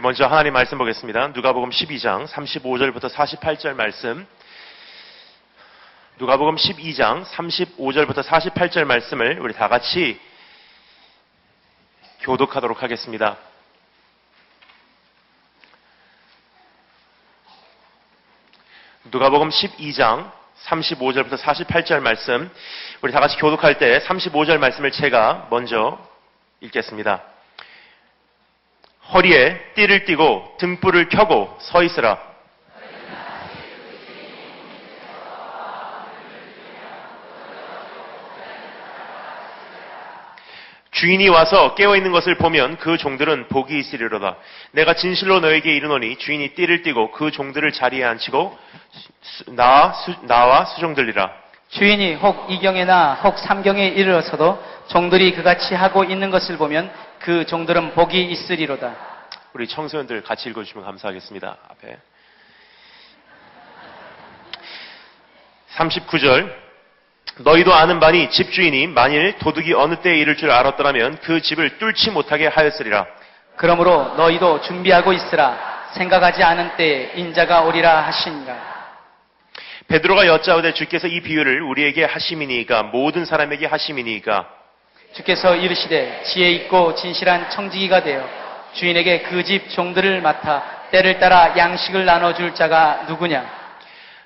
먼저 하나님 말씀 보겠습니다. 누가복음 12장 35절부터 48절 말씀. 누가복음 12장 35절부터 48절 말씀을 우리 다 같이 교독하도록 하겠습니다. 누가복음 12장 35절부터 48절 말씀, 우리 다 같이 교독할 때 35절 말씀을 제가 먼저 읽겠습니다. 허리에 띠를 띠고 등불을 켜고 서 있으라. 주인이 와서 깨어있는 것을 보면 그 종들은 복이 있으리로다. 내가 진실로 너에게 이르노니 주인이 띠를 띠고 그 종들을 자리에 앉히고 나와 수종들리라. 주인이 혹 이경에나 혹 삼경에 이르러서도 종들이 그같이 하고 있는 것을 보면 그 종들은 복이 있으리로다. 우리 청소년들 같이 읽어주시면 감사하겠습니다. 앞에 39절 너희도 아는 바니 집주인이 만일 도둑이 어느 때에 이를 줄 알았더라면 그 집을 뚫지 못하게 하였으리라. 그러므로 너희도 준비하고 있으라. 생각하지 않은 때에 인자가 오리라 하시니라. 베드로가 여짜오되 주께서 이 비유를 우리에게 하심이니이까 모든 사람에게 하심이니이까. 주께서 이르시되 지혜 있고 진실한 청지기가 되어 주인에게 그 집 종들을 맡아 때를 따라 양식을 나눠줄 자가 누구냐.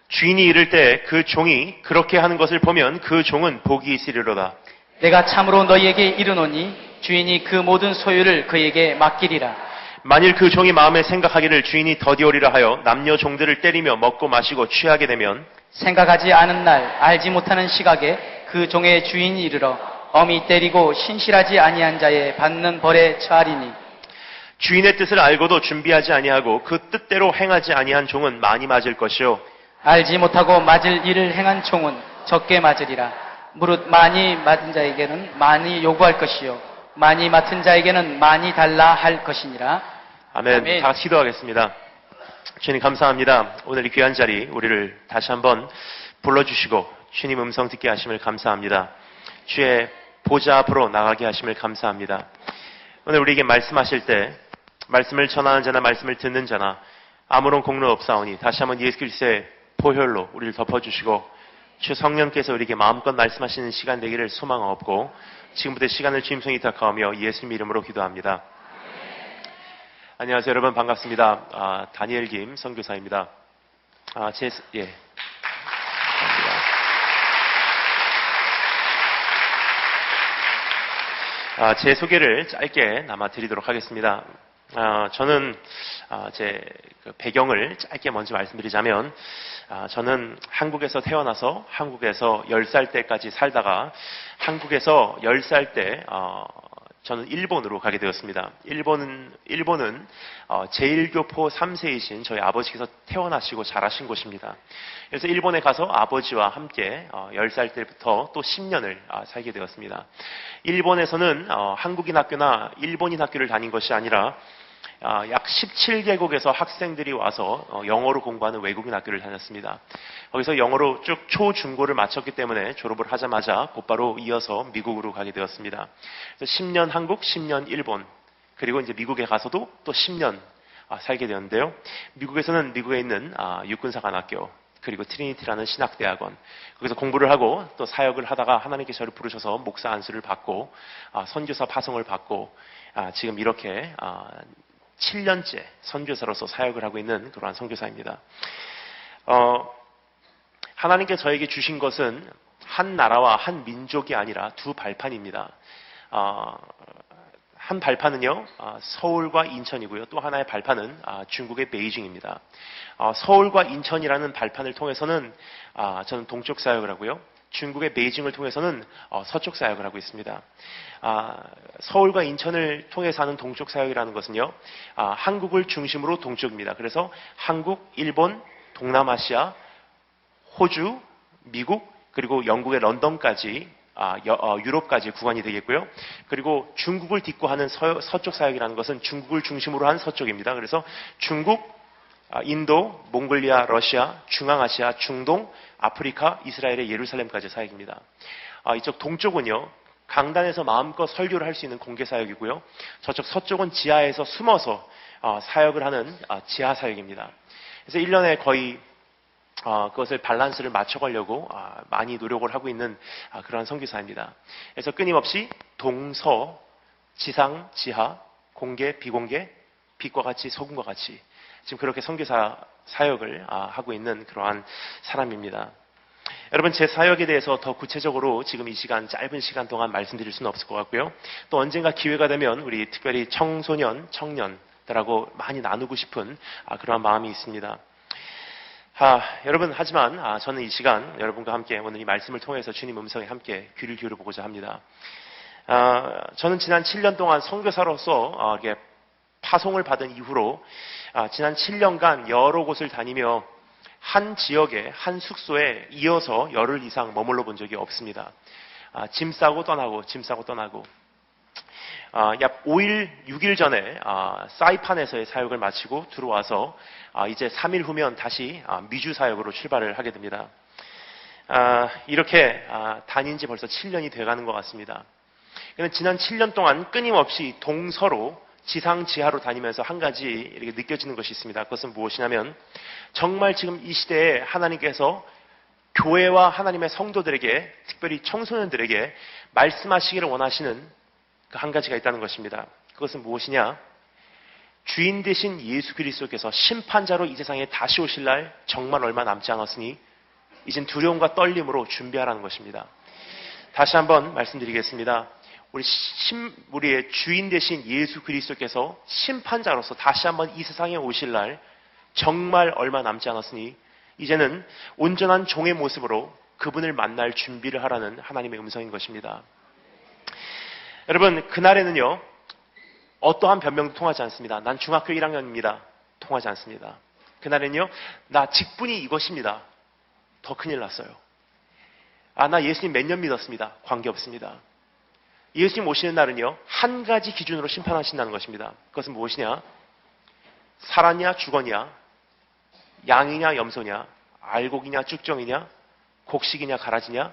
주인이 이를 때 그 종이 그렇게 하는 것을 보면 그 종은 복이 있으리로다. 내가 참으로 너희에게 이르노니 주인이 그 모든 소유를 그에게 맡기리라. 만일 그 종이 마음에 생각하기를 주인이 더디오리라 하여 남녀 종들을 때리며 먹고 마시고 취하게 되면 생각하지 않은 날 알지 못하는 시각에 그 종의 주인이 이르러 엄히 때리고 신실하지 아니한 자의 받는 벌에 처하리니. 주인의 뜻을 알고도 준비하지 아니하고 그 뜻대로 행하지 아니한 종은 많이 맞을 것이요 알지 못하고 맞을 일을 행한 종은 적게 맞으리라. 무릇 많이 맞은 자에게는 많이 요구할 것이요 많이 맡은 자에게는 많이 달라 할 것이니라. 아멘. 아멘. 다 같이 기도하겠습니다. 주님 감사합니다. 오늘 이 귀한 자리 우리를 다시 한번 불러주시고 주님 음성 듣게 하심을 감사합니다. 주의 보좌 앞으로 나가게 하심을 감사합니다. 오늘 우리에게 말씀하실 때 말씀을 전하는 자나 말씀을 듣는 자나 아무런 공로 없사오니 다시 한번 예수 그리스도의 보혈로 우리를 덮어주시고 주 성령께서 우리에게 마음껏 말씀하시는 시간 되기를 소망하옵고 지금부터 시간을 주임성이 탁하오며 예수님 이름으로 기도합니다. 안녕하세요 여러분 반갑습니다. 다니엘 김 선교사입니다. 감사합니다. 제 소개를 짧게 드리도록 하겠습니다. 저는 제 배경을 짧게 먼저 말씀드리자면 저는 한국에서 태어나서 한국에서 10살 때까지 살다가 한국에서 10살 때 저는 일본으로 가게 되었습니다. 일본은 제1교포 3세이신 저희 아버지께서 태어나시고 자라신 곳입니다. 그래서 일본에 가서 아버지와 함께 10살 때부터 또 10년을 살게 되었습니다. 일본에서는 한국인 학교나 일본인 학교를 다닌 것이 아니라 약 17개국에서 학생들이 와서 영어로 공부하는 외국인 학교를 다녔습니다. 거기서 영어로 쭉 초, 중고를 마쳤기 때문에 졸업을 하자마자 곧바로 이어서 미국으로 가게 되었습니다. 그래서 10년 한국, 10년 일본, 그리고 이제 미국에 가서도 또 10년 살게 되었는데요. 미국에서는 미국에 있는 육군사관학교, 그리고 트리니티라는 신학대학원, 거기서 공부를 하고 또 사역을 하다가 하나님께 저를 부르셔서 목사 안수를 받고 선교사 파송을 받고 지금 이렇게 7년째 선교사로서 사역을 하고 있는 그러한 선교사입니다. 하나님께 저에게 주신 것은 한 나라와 한 민족이 아니라 두 발판입니다. 한 발판은요, 서울과 인천이고요. 또 하나의 발판은 중국의 베이징입니다. 서울과 인천이라는 발판을 통해서는 저는 동쪽 사역을 하고요. 중국의 베이징을 통해서는 서쪽 사역을 하고 있습니다. 서울과 인천을 통해서 하는 동쪽 사역이라는 것은요, 한국을 중심으로 동쪽입니다. 그래서 한국, 일본, 동남아시아, 호주, 미국, 그리고 영국의 런던까지, 유럽까지 구간이 되겠고요. 그리고 중국을 딛고 하는 서쪽 사역이라는 것은 중국을 중심으로 한 서쪽입니다. 그래서 중국, 인도, 몽골리아, 러시아, 중앙아시아, 중동, 아프리카, 이스라엘의 예루살렘까지 사역입니다. 이쪽 동쪽은요, 강단에서 마음껏 설교를 할 수 있는 공개 사역이고요. 저쪽 서쪽은 지하에서 숨어서 사역을 하는 지하 사역입니다. 그래서 1년에 거의 그것을 밸런스를 맞춰가려고 많이 노력을 하고 있는 그러한 선교사입니다. 그래서 끊임없이 동서, 지상, 지하, 공개, 비공개, 빛과 같이 소금과 같이 지금 그렇게 선교사 사역을 하고 있는 그러한 사람입니다. 여러분, 제 사역에 대해서 더 구체적으로 지금 이 시간, 짧은 시간 동안 말씀드릴 수는 없을 것 같고요. 또 언젠가 기회가 되면 우리 특별히 청소년, 청년들하고 많이 나누고 싶은 그러한 마음이 있습니다. 여러분, 하지만 저는 이 시간 여러분과 함께 오늘 이 말씀을 통해서 주님 음성에 함께 귀를 기울여보고자 합니다. 저는 지난 7년 동안 선교사로서 이렇게 파송을 받은 이후로 지난 7년간 여러 곳을 다니며 한 지역에, 한 숙소에 이어서 열흘 이상 머물러 본 적이 없습니다. 짐 싸고 떠나고, 짐 싸고 떠나고. 약 5일, 6일 전에 사이판에서의 사역을 마치고 들어와서 이제 3일 후면 다시 미주 사역으로 출발을 하게 됩니다. 이렇게 다닌 지 벌써 7년이 돼가는 것 같습니다. 지난 7년 동안 끊임없이 동서로 지상 지하로 다니면서 한 가지 이렇게 느껴지는 것이 있습니다. 그것은 무엇이냐면 정말 지금 이 시대에 하나님께서 교회와 하나님의 성도들에게, 특별히 청소년들에게 말씀하시기를 원하시는 그 한 가지가 있다는 것입니다. 그것은 무엇이냐? 주인 되신 예수 그리스도께서 심판자로 이 세상에 다시 오실 날 정말 얼마 남지 않았으니 이젠 두려움과 떨림으로 준비하라는 것입니다. 다시 한번 말씀드리겠습니다. 우리의 주인 되신 예수 그리스도께서 심판자로서 다시 한번 이 세상에 오실 날 정말 얼마 남지 않았으니 이제는 온전한 종의 모습으로 그분을 만날 준비를 하라는 하나님의 음성인 것입니다. 여러분, 그날에는요, 어떠한 변명도 통하지 않습니다. 난 중학교 1학년입니다. 통하지 않습니다. 그날에는요, 나 직분이 이것입니다. 더 큰일 났어요. 나 예수님 몇 년 믿었습니다. 관계없습니다. 예수님 오시는 날은요, 한 가지 기준으로 심판하신다는 것입니다. 그것은 무엇이냐? 살았냐, 죽었냐, 양이냐, 염소냐, 알곡이냐, 쭉정이냐, 곡식이냐, 가라지냐.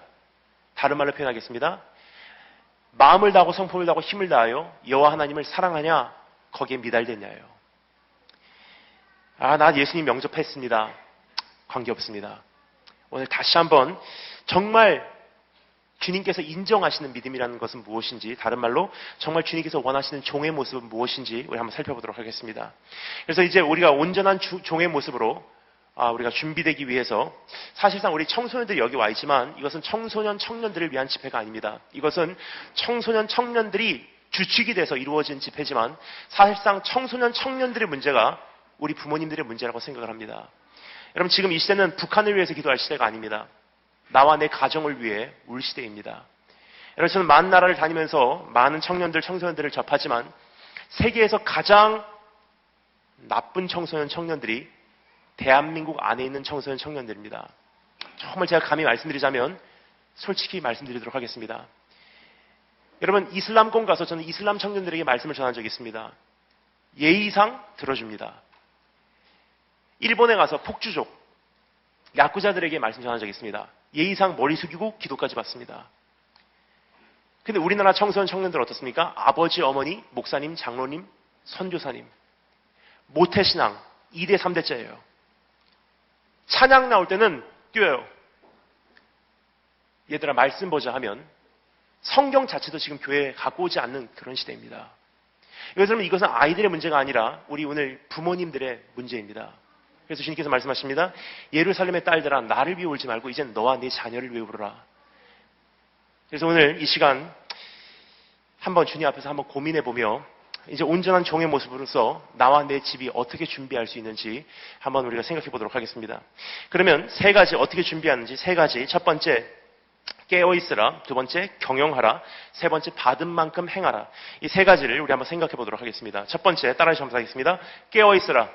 다른 말로 표현하겠습니다. 마음을 다하고 성품을 다하고 힘을 다하여 여호와 하나님을 사랑하냐, 거기에 미달됐냐예요. 나 예수님 영접했습니다. 관계없습니다. 오늘 다시 한번 정말 주님께서 인정하시는 믿음이라는 것은 무엇인지, 다른 말로 정말 주님께서 원하시는 종의 모습은 무엇인지 우리 한번 살펴보도록 하겠습니다. 그래서 이제 우리가 온전한 종의 모습으로 우리가 준비되기 위해서, 사실상 우리 청소년들이 여기 와 있지만 이것은 청소년 청년들을 위한 집회가 아닙니다. 이것은 청소년 청년들이 주축이 돼서 이루어진 집회지만 사실상 청소년 청년들의 문제가 우리 부모님들의 문제라고 생각을 합니다. 여러분, 지금 이 시대는 북한을 위해서 기도할 시대가 아닙니다. 나와 내 가정을 위해 울 시대입니다. 여러분, 저는 많은 나라를 다니면서 많은 청년들, 청소년들을 접하지만 세계에서 가장 나쁜 청소년, 청년들이 대한민국 안에 있는 청소년, 청년들입니다. 정말 제가 감히 말씀드리자면 솔직히 말씀드리도록 하겠습니다. 여러분, 이슬람권 가서 저는 이슬람 청년들에게 말씀을 전한 적이 있습니다. 예의상 들어줍니다. 일본에 가서 폭주족, 야쿠자들에게 말씀 전한 적이 있습니다. 예의상 머리 숙이고 기도까지 받습니다. 근데 우리나라 청소년 청년들 어떻습니까? 아버지, 어머니, 목사님, 장로님, 선교사님, 모태신앙 2대 3대째예요. 찬양 나올 때는 뛰어요. 얘들아 말씀 보자 하면 성경 자체도 지금 교회에 갖고 오지 않는 그런 시대입니다. 이것은 아이들의 문제가 아니라 우리 오늘 부모님들의 문제입니다. 그래서 주님께서 말씀하십니다. 예루살렘의 딸들아, 나를 위해 울지 말고 이젠 너와 네 자녀를 위해 울어라. 그래서 오늘 이 시간 한번 주님 앞에서 한번 고민해보며 이제 온전한 종의 모습으로서 나와 내 집이 어떻게 준비할 수 있는지 한번 우리가 생각해 보도록 하겠습니다. 그러면 세 가지 어떻게 준비하는지 세 가지. 첫 번째, 깨어있으라. 두 번째, 경영하라. 세 번째, 받은 만큼 행하라. 이 세 가지를 우리 한번 생각해 보도록 하겠습니다. 첫 번째, 따라서 한번 하겠습니다. 깨어있으라.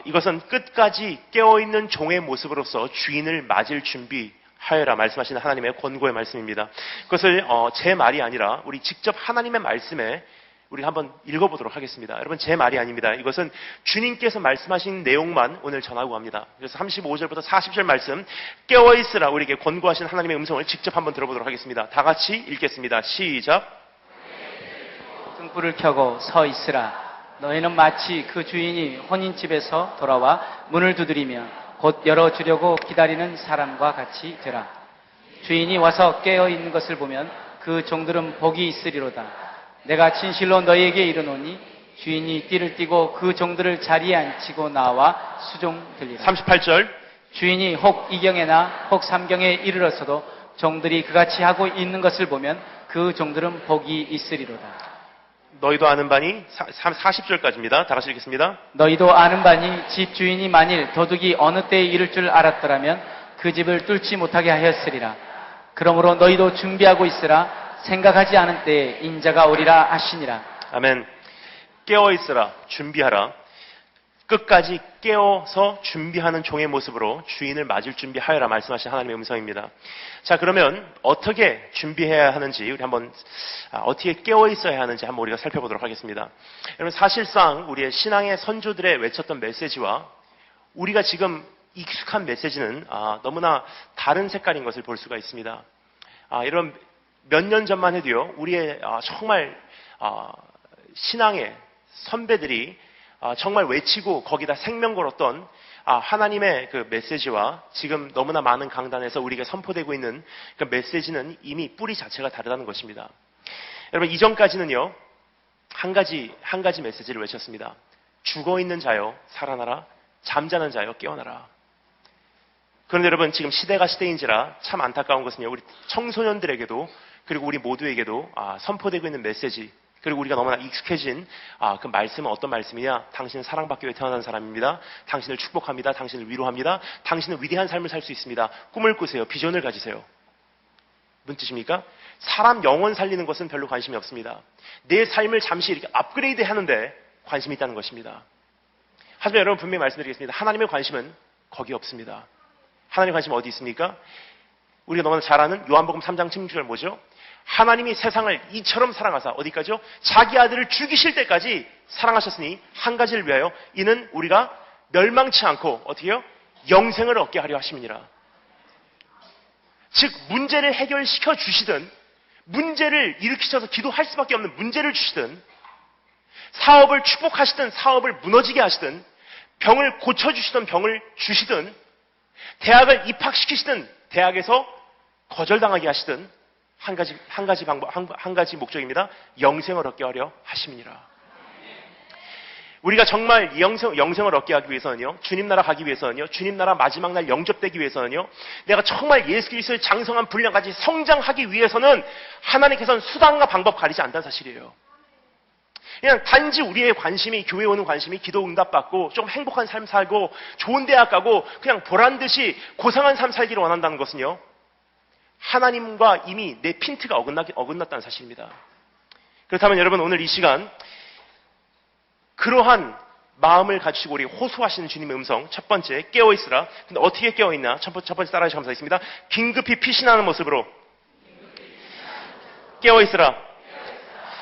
이것은 끝까지 깨어있는 종의 모습으로서 주인을 맞을 준비하여라 말씀하시는 하나님의 권고의 말씀입니다. 그것을 제 말이 아니라 우리 직접 하나님의 말씀에 우리 한번 읽어보도록 하겠습니다. 여러분, 제 말이 아닙니다. 이것은 주님께서 말씀하신 내용만 오늘 전하고 갑니다. 그래서 35절부터 40절 말씀, 깨어있으라 우리에게 권고하시는 하나님의 음성을 직접 한번 들어보도록 하겠습니다. 다 같이 읽겠습니다. 시작. 등불을 켜고 서 있으라. 너희는 마치 그 주인이 혼인집에서 돌아와 문을 두드리며 곧 열어주려고 기다리는 사람과 같이 되라. 주인이 와서 깨어 있는 것을 보면 그 종들은 복이 있으리로다. 내가 진실로 너희에게 이르노니 주인이 띠를 띠고 그 종들을 자리에 앉히고 나와 수종들리라. 38절. 주인이 혹 이경에나 혹 삼경에 이르러서도 종들이 그같이 하고 있는 것을 보면 그 종들은 복이 있으리로다. 너희도 아는 바니 40절까지입니다. 다 같이 읽겠습니다. 너희도 아는 바니 집 주인이 만일 도둑이 어느 때에 이를 줄 알았더라면 그 집을 뚫지 못하게 하였으리라. 그러므로 너희도 준비하고 있으라. 생각하지 않은 때에 인자가 오리라 하시니라. 아멘. 깨어 있으라. 준비하라. 끝까지 깨어서 준비하는 종의 모습으로 주인을 맞을 준비하여라 말씀하신 하나님의 음성입니다. 자, 그러면 어떻게 준비해야 하는지 우리 한번 어떻게 깨어 있어야 하는지 한번 우리가 살펴보도록 하겠습니다. 여러분, 사실상 우리의 신앙의 선조들의 외쳤던 메시지와 우리가 지금 익숙한 메시지는 너무나 다른 색깔인 것을 볼 수가 있습니다. 여러분, 몇 년 전만 해도요, 우리의 정말 신앙의 선배들이 정말 외치고 거기다 생명 걸었던 하나님의 그 메시지와 지금 너무나 많은 강단에서 우리에게 선포되고 있는 그 메시지는 이미 뿌리 자체가 다르다는 것입니다. 여러분, 이전까지는요, 한 가지 메시지를 외쳤습니다. 죽어 있는 자여 살아나라, 잠자는 자여 깨어나라. 그런데 여러분, 지금 시대가 시대인지라 참 안타까운 것은요, 우리 청소년들에게도 그리고 우리 모두에게도 선포되고 있는 메시지, 그리고 우리가 너무나 익숙해진 그 말씀은 어떤 말씀이냐? 당신은 사랑받기 위해 태어난 사람입니다. 당신을 축복합니다. 당신을 위로합니다. 당신은 위대한 삶을 살 수 있습니다. 꿈을 꾸세요. 비전을 가지세요. 무슨 뜻입니까? 사람 영혼 살리는 것은 별로 관심이 없습니다. 내 삶을 잠시 이렇게 업그레이드 하는데 관심이 있다는 것입니다. 하지만 여러분, 분명히 말씀드리겠습니다. 하나님의 관심은 거기 없습니다. 하나님의 관심은 어디 있습니까? 우리가 너무나 잘 아는 요한복음 3장 16절 뭐죠? 하나님이 세상을 이처럼 사랑하사 어디까지요? 자기 아들을 죽이실 때까지 사랑하셨으니 한 가지를 위하여 이는 우리가 멸망치 않고 어떻게 해요? 영생을 얻게 하려 하심이니라. 즉 문제를 해결시켜 주시든 문제를 일으키셔서 기도할 수밖에 없는 문제를 주시든 사업을 축복하시든 사업을 무너지게 하시든 병을 고쳐주시든 병을 주시든 대학을 입학시키시든 대학에서 거절당하게 하시든 한 가지 목적입니다. 영생을 얻게 하려 하심이니라. 우리가 정말 영생을 얻게 하기 위해서는요, 주님 나라 가기 위해서는요, 주님 나라 마지막 날 영접되기 위해서는요, 내가 정말 예수 그리스도의 장성한 분량까지 성장하기 위해서는 하나님께서는 수단과 방법 가리지 않다는 사실이에요. 그냥 단지 우리의 관심이, 교회에 오는 관심이 기도 응답받고 좀 행복한 삶 살고 좋은 대학 가고 그냥 보란듯이 고상한 삶 살기를 원한다는 것은요, 하나님과 이미 내 핀트가 어긋났다는 사실입니다. 그렇다면 여러분, 오늘 이 시간 그러한 마음을 가지고 우리 호소하시는 주님의 음성, 첫 번째 깨어있으라. 근데 어떻게 깨어있나? 첫 번째 따라하시 감사하겠습니다. 긴급히 피신하는 모습으로 깨어있으라.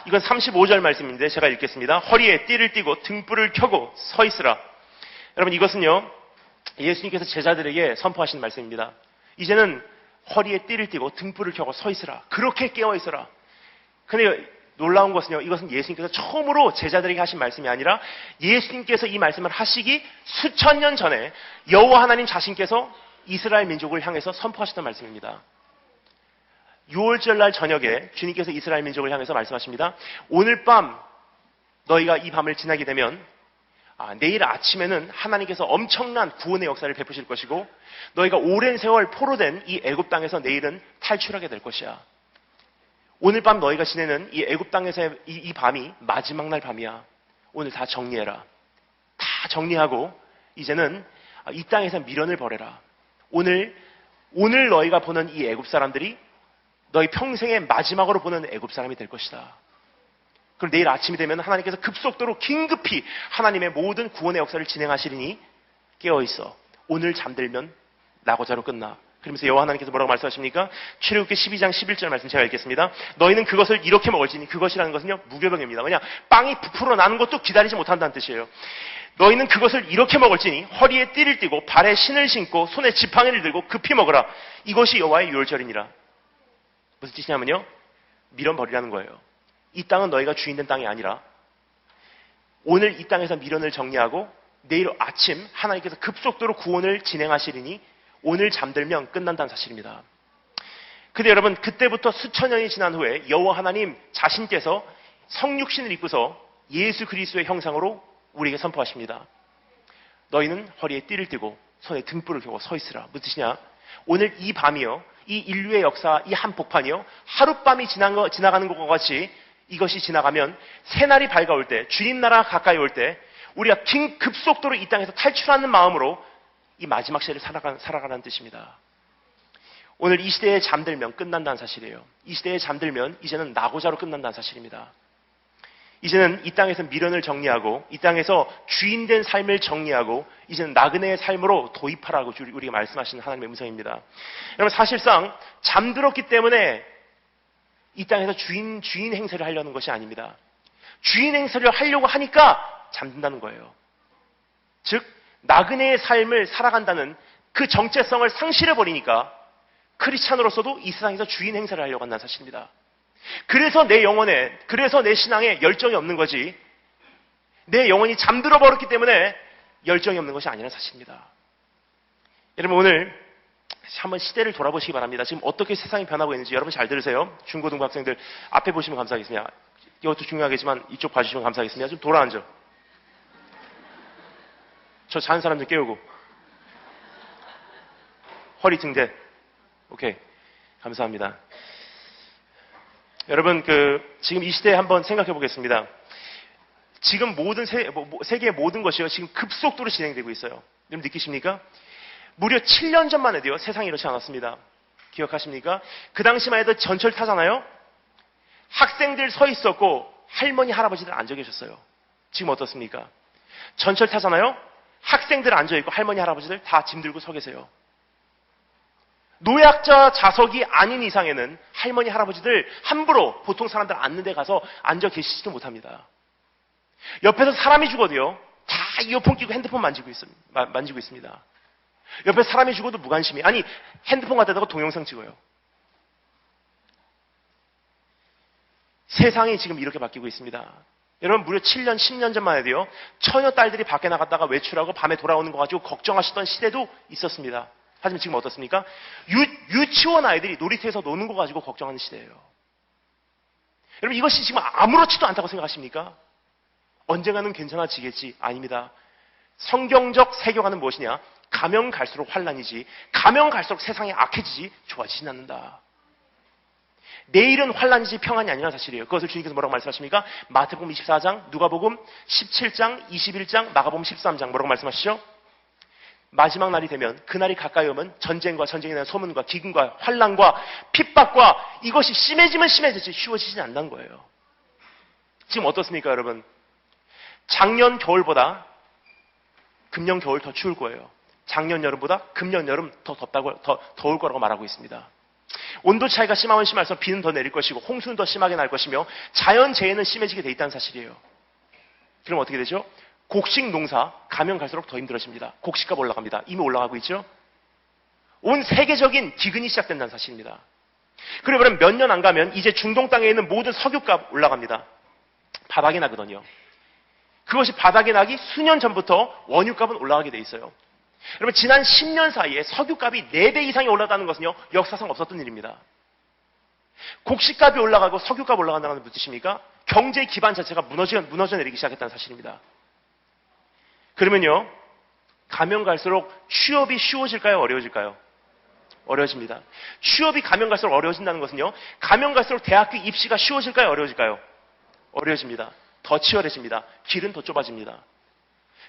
이건 35절 말씀인데 제가 읽겠습니다. 허리에 띠를 띠고 등불을 켜고 서 있으라. 여러분, 이것은요, 예수님께서 제자들에게 선포하시는 말씀입니다. 이제는 허리에 띠를 띠고 등불을 켜고 서 있으라. 그렇게 깨어 있어라. 근데 놀라운 것은요, 이것은 예수님께서 처음으로 제자들에게 하신 말씀이 아니라 예수님께서 이 말씀을 하시기 수천 년 전에 여호와 하나님 자신께서 이스라엘 민족을 향해서 선포하셨던 말씀입니다. 6월절 날 저녁에 주님께서 이스라엘 민족을 향해서 말씀하십니다. 오늘 밤 너희가 이 밤을 지나게 되면 내일 아침에는 하나님께서 엄청난 구원의 역사를 베푸실 것이고 너희가 오랜 세월 포로된 이 애굽 땅에서 내일은 탈출하게 될 것이야. 오늘 밤 너희가 지내는 이 애굽 땅에서의 이 밤이 마지막 날 밤이야. 오늘 다 정리해라. 다 정리하고 이제는 이 땅에서 미련을 버려라. 오늘 너희가 보는 이 애굽 사람들이 너희 평생의 마지막으로 보는 애굽 사람이 될 것이다. 그럼 내일 아침이 되면 하나님께서 급속도로 긴급히 하나님의 모든 구원의 역사를 진행하시리니 깨어있어. 오늘 잠들면 낙오자로 끝나. 그러면서 여호와 하나님께서 뭐라고 말씀하십니까? 출애굽기 12장 11절 말씀 제가 읽겠습니다. 너희는 그것을 이렇게 먹을지니, 그것이라는 것은요, 무교병입니다. 왜냐? 빵이 부풀어 나는 것도 기다리지 못한다는 뜻이에요. 너희는 그것을 이렇게 먹을지니 허리에 띠를 띠고 발에 신을 신고 손에 지팡이를 들고 급히 먹으라. 이것이 여호와의 유월절이니라. 무슨 뜻이냐면요, 미련 버리라는 거예요. 이 땅은 너희가 주인된 땅이 아니라 오늘 이 땅에서 미련을 정리하고 내일 아침 하나님께서 급속도로 구원을 진행하시리니 오늘 잠들면 끝난다는 사실입니다. 근데 여러분, 그때부터 수천 년이 지난 후에 여호와 하나님 자신께서 성육신을 입고서 예수 그리스도의 형상으로 우리에게 선포하십니다. 너희는 허리에 띠를 띠고 손에 등불을 켜고 서 있으라. 무슨 뜻이냐? 오늘 이 밤이요, 이 인류의 역사, 이 한복판이요, 하룻밤이 지나가는 것과 같이 이것이 지나가면 새날이 밝아올 때, 주님 나라 가까이 올 때 우리가 긴 급속도로 이 땅에서 탈출하는 마음으로 이 마지막 시대를 살아가라는 뜻입니다. 오늘 이 시대에 잠들면 끝난다는 사실이에요. 이 시대에 잠들면 이제는 낙오자로 끝난다는 사실입니다. 이제는 이 땅에서 미련을 정리하고 이 땅에서 주인된 삶을 정리하고 이제는 나그네의 삶으로 도입하라고 우리가 말씀하시는 하나님의 음성입니다. 여러분, 사실상 잠들었기 때문에 이 땅에서 주인 행세를 하려는 것이 아닙니다. 주인 행세를 하려고 하니까 잠든다는 거예요. 즉 나그네의 삶을 살아간다는 그 정체성을 상실해버리니까 크리스찬으로서도 이 세상에서 주인 행세를 하려고 한다는 사실입니다. 그래서 내 영혼에, 그래서 내 신앙에 열정이 없는 거지, 내 영혼이 잠들어 버렸기 때문에 열정이 없는 것이 아니라는 사실입니다. 여러분, 오늘 한번 시대를 돌아보시기 바랍니다. 지금 어떻게 세상이 변하고 있는지 여러분 잘 들으세요. 중고등부 학생들 앞에 보시면 감사하겠습니다. 이것도 중요하겠지만 이쪽 봐주시면 감사하겠습니다. 좀 돌아앉아. 저 자는 사람들 깨우고. 허리 등대. 오케이. 감사합니다. 여러분, 지금 이 시대에 한번 생각해 보겠습니다. 지금 세계의 모든 것이요, 지금 급속도로 진행되고 있어요. 여러분 느끼십니까? 무려 7년 전만 해도요, 세상이 이렇지 않았습니다. 기억하십니까? 그 당시만 해도 전철 타잖아요? 학생들 서 있었고, 할머니, 할아버지들 앉아 계셨어요. 지금 어떻습니까? 전철 타잖아요? 학생들 앉아 있고, 할머니, 할아버지들 다 짐 들고 서 계세요. 노약자 좌석이 아닌 이상에는 할머니, 할아버지들 함부로 보통 사람들 앉는 데 가서 앉아 계시지도 못합니다. 옆에서 사람이 죽어도요, 다 이어폰 끼고 핸드폰 만지고 있습니다. 옆에 사람이 죽어도 무관심이, 아니, 핸드폰 갖다가 동영상 찍어요. 세상이 지금 이렇게 바뀌고 있습니다. 여러분, 무려 7년, 10년 전만 해도요, 처녀 딸들이 밖에 나갔다가 외출하고 밤에 돌아오는 거 가지고 걱정하시던 시대도 있었습니다. 하지만 지금 어떻습니까? 유치원 아이들이 놀이터에서 노는 거 가지고 걱정하는 시대예요. 여러분, 이것이 지금 아무렇지도 않다고 생각하십니까? 언젠가는 괜찮아지겠지? 아닙니다. 성경적 세계관은 무엇이냐? 가면 갈수록 환란이지, 가면 갈수록 세상이 악해지지 좋아지진 않는다. 내일은 환란이지 평안이 아니라는 사실이에요. 그것을 주님께서 뭐라고 말씀하십니까? 마태복음 24장, 누가복음 17장, 21장, 마가복음 13장 뭐라고 말씀하시죠? 마지막 날이 되면, 그날이 가까이 오면 전쟁과 전쟁에 대한 소문과 기근과 환란과 핍박과 이것이 심해지면 심해지지 쉬워지지 않는다는 거예요. 지금 어떻습니까, 여러분? 작년 겨울보다 금년 겨울 더 추울 거예요. 작년 여름보다 금년 여름 더 더울 거라고 말하고 있습니다. 온도 차이가 심하면 심할수록 비는 더 내릴 것이고 홍수는 더 심하게 날 것이며 자연재해는 심해지게 돼 있다는 사실이에요. 그럼 어떻게 되죠? 곡식 농사 가면 갈수록 더 힘들어집니다. 곡식값 올라갑니다. 이미 올라가고 있죠? 온 세계적인 기근이 시작된다는 사실입니다. 그러면 몇 년 안 가면 이제 중동 땅에 있는 모든 석유값 올라갑니다. 바닥이 나거든요. 그것이 바닥이 나기 수년 전부터 원유값은 올라가게 돼 있어요. 여러분, 지난 10년 사이에 석유값이 4배 이상이 올랐다는 것은요, 역사상 없었던 일입니다. 곡식값이 올라가고 석유값이 올라간다는 건 무슨 뜻입니까? 경제의 기반 자체가 무너져 내리기 시작했다는 사실입니다. 그러면요, 가면 갈수록 취업이 쉬워질까요? 어려워질까요? 어려워집니다. 취업이 가면 갈수록 어려워진다는 것은요, 가면 갈수록 대학교 입시가 쉬워질까요? 어려워질까요? 어려워집니다. 더 치열해집니다. 길은 더 좁아집니다.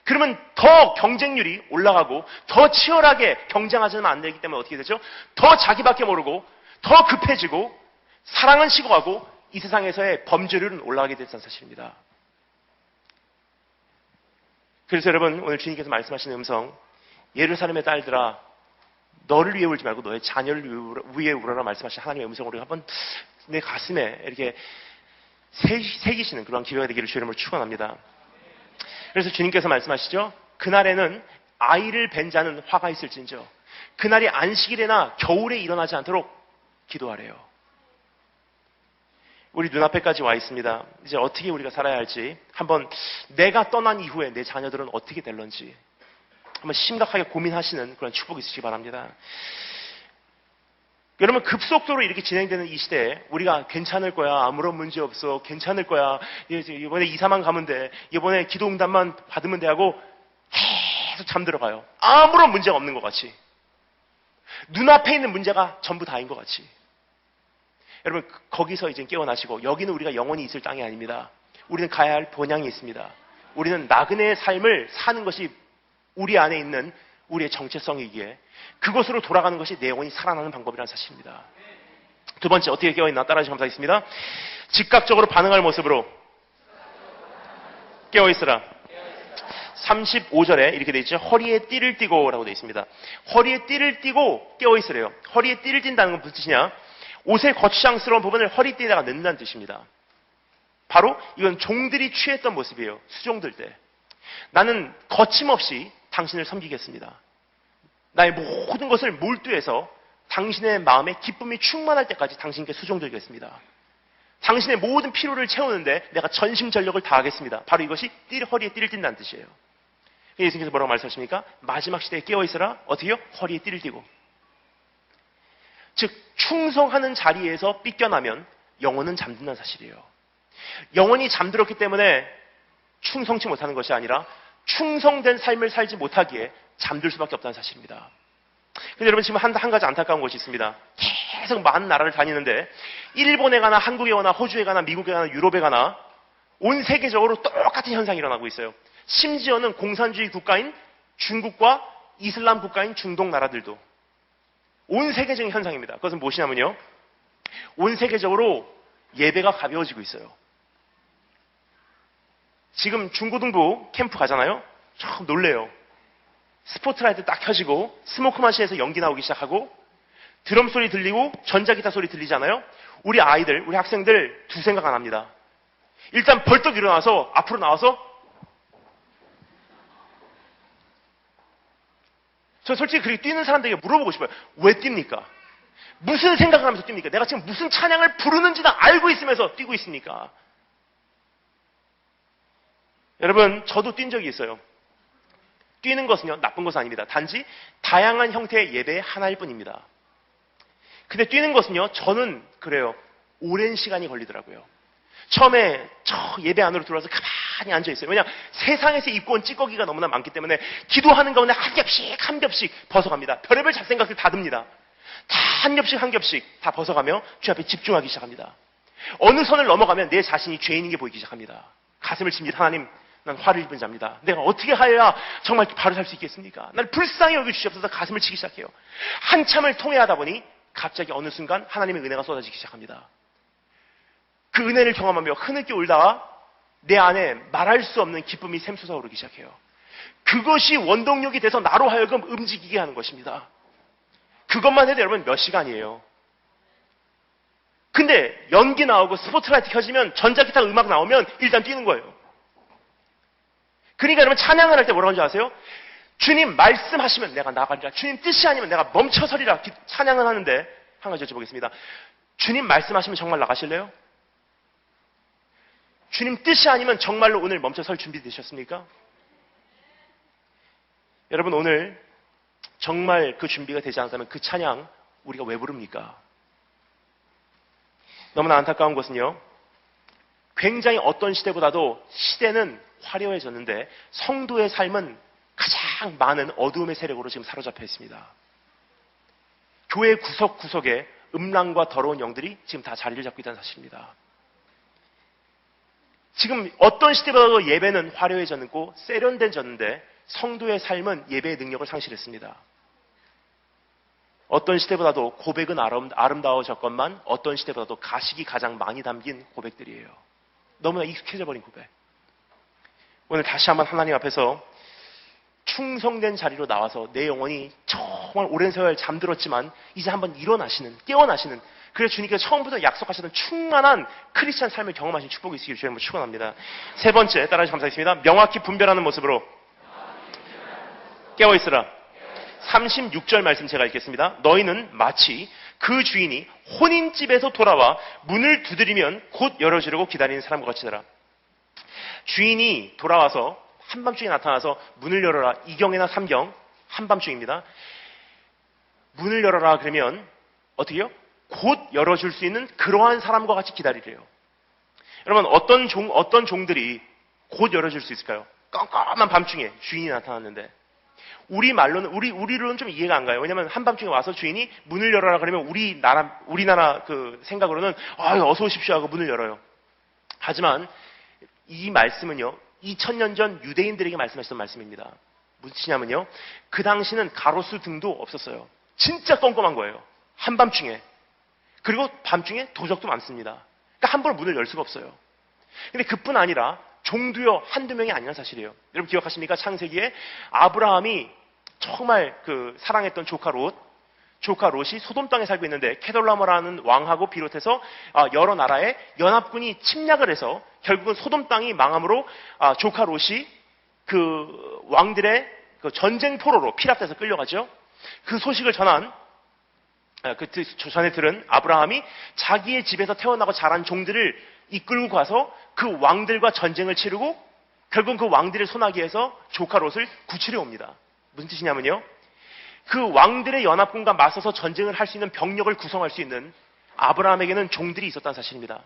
그러면 더 경쟁률이 올라가고 더 치열하게 경쟁하지는 안 되기 때문에 어떻게 되죠? 더 자기밖에 모르고 더 급해지고 사랑은 식어가고 이 세상에서의 범죄율은 올라가게 됐다는 사실입니다. 그래서 여러분, 오늘 주님께서 말씀하시는 음성, 예루살렘의 딸들아, 너를 위해 울지 말고 너의 자녀를 위해 울어라 말씀하신 하나님의 음성으로 한번 내 가슴에 이렇게 새기시는 그런 기회가 되기를 주의 이름으로 축원합니다. 그래서 주님께서 말씀하시죠. 그날에는 아이를 뵌 자는 화가 있을진저 그날이 안식일에나 겨울에 일어나지 않도록 기도하래요. 우리 눈앞에까지 와 있습니다. 이제 어떻게 우리가 살아야 할지 한번 내가 떠난 이후에 내 자녀들은 어떻게 될런지 한번 심각하게 고민하시는 그런 축복이 있으시기 바랍니다. 여러분 급속도로 이렇게 진행되는 이 시대에 우리가 괜찮을 거야, 아무런 문제 없어, 괜찮을 거야, 이번에 이사만 가면 돼, 이번에 기도응답만 받으면 돼 하고 계속 잠들어가요. 아무런 문제가 없는 것 같이. 눈앞에 있는 문제가 전부 다인 것 같이. 여러분 거기서 이제 깨어나시고 여기는 우리가 영원히 있을 땅이 아닙니다. 우리는 가야 할 본향이 있습니다. 우리는 나그네의 삶을 사는 것이 우리 안에 있는 우리의 정체성이기에 그곳으로 돌아가는 것이 내 영혼이 살아나는 방법이라는 사실입니다. 두 번째 어떻게 깨어있나 따라주시면 감사하겠습니다. 즉각적으로 반응할 모습으로 깨어있으라. 35절에 이렇게 되어 있죠. 허리에 띠를 띠고 라고 되어 있습니다. 허리에 띠를 띠고 깨어있으래요. 허리에 띠를 띈다는 건 무슨 뜻이냐? 옷의 거추장스러운 부분을 허리띠에다가 넣는다는 뜻입니다. 바로 이건 종들이 취했던 모습이에요. 수종들 때. 나는 거침없이 당신을 섬기겠습니다. 나의 모든 것을 몰두해서 당신의 마음에 기쁨이 충만할 때까지 당신께 수종드리겠습니다. 당신의 모든 피로를 채우는데 내가 전심전력을 다하겠습니다. 바로 이것이 허리에 띠를 띈다는 뜻이에요. 예수님께서 뭐라고 말씀하십니까? 마지막 시대에 깨어있으라. 어떻게요? 허리에 띠를 띠고. 즉 충성하는 자리에서 삐껴나면 영혼은 잠든다는 사실이에요. 영혼이 잠들었기 때문에 충성치 못하는 것이 아니라 충성된 삶을 살지 못하기에 잠들 수밖에 없다는 사실입니다. 근데 여러분 지금 한 가지 안타까운 것이 있습니다. 계속 많은 나라를 다니는데 일본에 가나 한국에 가나 호주에 가나 미국에 가나 유럽에 가나 온 세계적으로 똑같은 현상이 일어나고 있어요. 심지어는 공산주의 국가인 중국과 이슬람 국가인 중동 나라들도 온 세계적인 현상입니다. 그것은 무엇이냐면요. 온 세계적으로 예배가 가벼워지고 있어요. 지금 중고등부 캠프 가잖아요. 참 놀래요. 스포트라이트 딱 켜지고 스모크 마시에서 연기 나오기 시작하고 드럼 소리 들리고 전자기타 소리 들리잖아요. 우리 아이들, 우리 학생들 두 생각 안 합니다. 일단 벌떡 일어나서 앞으로 나와서 저 솔직히 그렇게 뛰는 사람들에게 물어보고 싶어요. 왜 뜁니까? 무슨 생각을 하면서 뜁니까? 내가 지금 무슨 찬양을 부르는지도 알고 있으면서 뛰고 있습니까? 여러분 저도 뛴 적이 있어요. 뛰는 것은요 나쁜 것은 아닙니다. 단지 다양한 형태의 예배의 하나일 뿐입니다. 근데 뛰는 것은요 저는 그래요. 오랜 시간이 걸리더라고요. 처음에 저 예배 안으로 들어와서 가만히 앉아있어요. 왜냐 세상에서 입고 온 찌꺼기가 너무나 많기 때문에 기도하는 가운데 한 겹씩 한 겹씩 벗어갑니다. 별의별 잡생각들 다 듭니다. 다 한 겹씩 한 겹씩 다 벗어가며 주 앞에 집중하기 시작합니다. 어느 선을 넘어가면 내 자신이 죄인인 게 보이기 시작합니다. 가슴을 칩니다. 하나님 난 화를 입은 자입니다. 내가 어떻게 하여야 정말 바로 살 수 있겠습니까? 날 불쌍히 여겨주시옵소서. 가슴을 치기 시작해요. 한참을 통회하다 보니 갑자기 어느 순간 하나님의 은혜가 쏟아지기 시작합니다. 그 은혜를 경험하며 흐느껴 울다가 내 안에 말할 수 없는 기쁨이 샘솟아 오르기 시작해요. 그것이 원동력이 돼서 나로 하여금 움직이게 하는 것입니다. 그것만 해도 여러분 몇 시간이에요. 근데 연기 나오고 스포트라이트 켜지면 전자기타 음악 나오면 일단 뛰는 거예요. 그러니까 여러분 찬양을 할 때 뭐라고 하는지 아세요? 주님 말씀하시면 내가 나가리라. 주님 뜻이 아니면 내가 멈춰서리라. 찬양을 하는데 한 가지 여쭤보겠습니다. 주님 말씀하시면 정말 나가실래요? 주님 뜻이 아니면 정말로 오늘 멈춰 설 준비 되셨습니까? 여러분 오늘 정말 그 준비가 되지 않았다면 그 찬양 우리가 왜 부릅니까? 너무나 안타까운 것은요. 굉장히 어떤 시대보다도 시대는 화려해졌는데 성도의 삶은 가장 많은 어두움의 세력으로 지금 사로잡혀 있습니다. 교회 구석구석에 음란과 더러운 영들이 지금 다 자리를 잡고 있다는 사실입니다. 지금 어떤 시대보다도 예배는 화려해졌고 세련돼졌는데 성도의 삶은 예배의 능력을 상실했습니다. 어떤 시대보다도 고백은 아름다워졌건만 어떤 시대보다도 가식이 가장 많이 담긴 고백들이에요. 너무나 익숙해져 버린 고백. 오늘 다시 한번 하나님 앞에서 충성된 자리로 나와서 내 영혼이 정말 오랜 세월 잠들었지만 이제 한번 일어나시는, 깨어나시는, 그래서 주님께서 처음부터 약속하셨던 충만한 크리스찬 삶을 경험하신 축복이 있으기를 주님 한번 축원합니다. 세 번째 따라서 감사하겠습니다. 명확히 분별하는 모습으로 깨어있으라. 36절 말씀 제가 읽겠습니다. 너희는 마치 그 주인이 혼인집에서 돌아와 문을 두드리면 곧 열어주려고 기다리는 사람과 같이 되라. 주인이 돌아와서 한밤중에 나타나서 문을 열어라. 2경이나 3경 한밤중입니다. 문을 열어라 그러면 어떻게요? 곧 열어줄 수 있는 그러한 사람과 같이 기다리래요. 여러분 어떤 종들이 곧 열어줄 수 있을까요? 깜깜한 밤중에 주인이 나타났는데 우리로는 좀 이해가 안 가요. 왜냐하면 한밤중에 와서 주인이 문을 열어라 그러면 우리나라 그 생각으로는 어서 오십시오 하고 문을 열어요. 하지만 이 말씀은요 2000년 전 유대인들에게 말씀하셨던 말씀입니다. 무슨 뜻이냐면요 그 당시는 가로수 등도 없었어요. 진짜 껌껌한 거예요. 한밤중에. 그리고 밤중에 도적도 많습니다. 그러니까 함부로 문을 열 수가 없어요. 근데 그뿐 아니라 종도요 한두 명이 아니란 사실이에요. 여러분 기억하십니까? 창세기에 아브라함이 정말 그 사랑했던 조카 롯이 소돔 땅에 살고 있는데 케돌라머라는 왕하고 비롯해서 여러 나라의 연합군이 침략을 해서 결국은 소돔 땅이 망함으로 조카 롯이 그 왕들의 그 전쟁 포로로 피랍돼서 끌려가죠. 그 소식을 전해 들은 아브라함이 자기의 집에서 태어나고 자란 종들을 이끌고 가서 그 왕들과 전쟁을 치르고 결국은 그 왕들의 소나기에서 조카 롯을 구출해 옵니다. 무슨 뜻이냐면요. 그 왕들의 연합군과 맞서서 전쟁을 할 수 있는 병력을 구성할 수 있는 아브라함에게는 종들이 있었다는 사실입니다.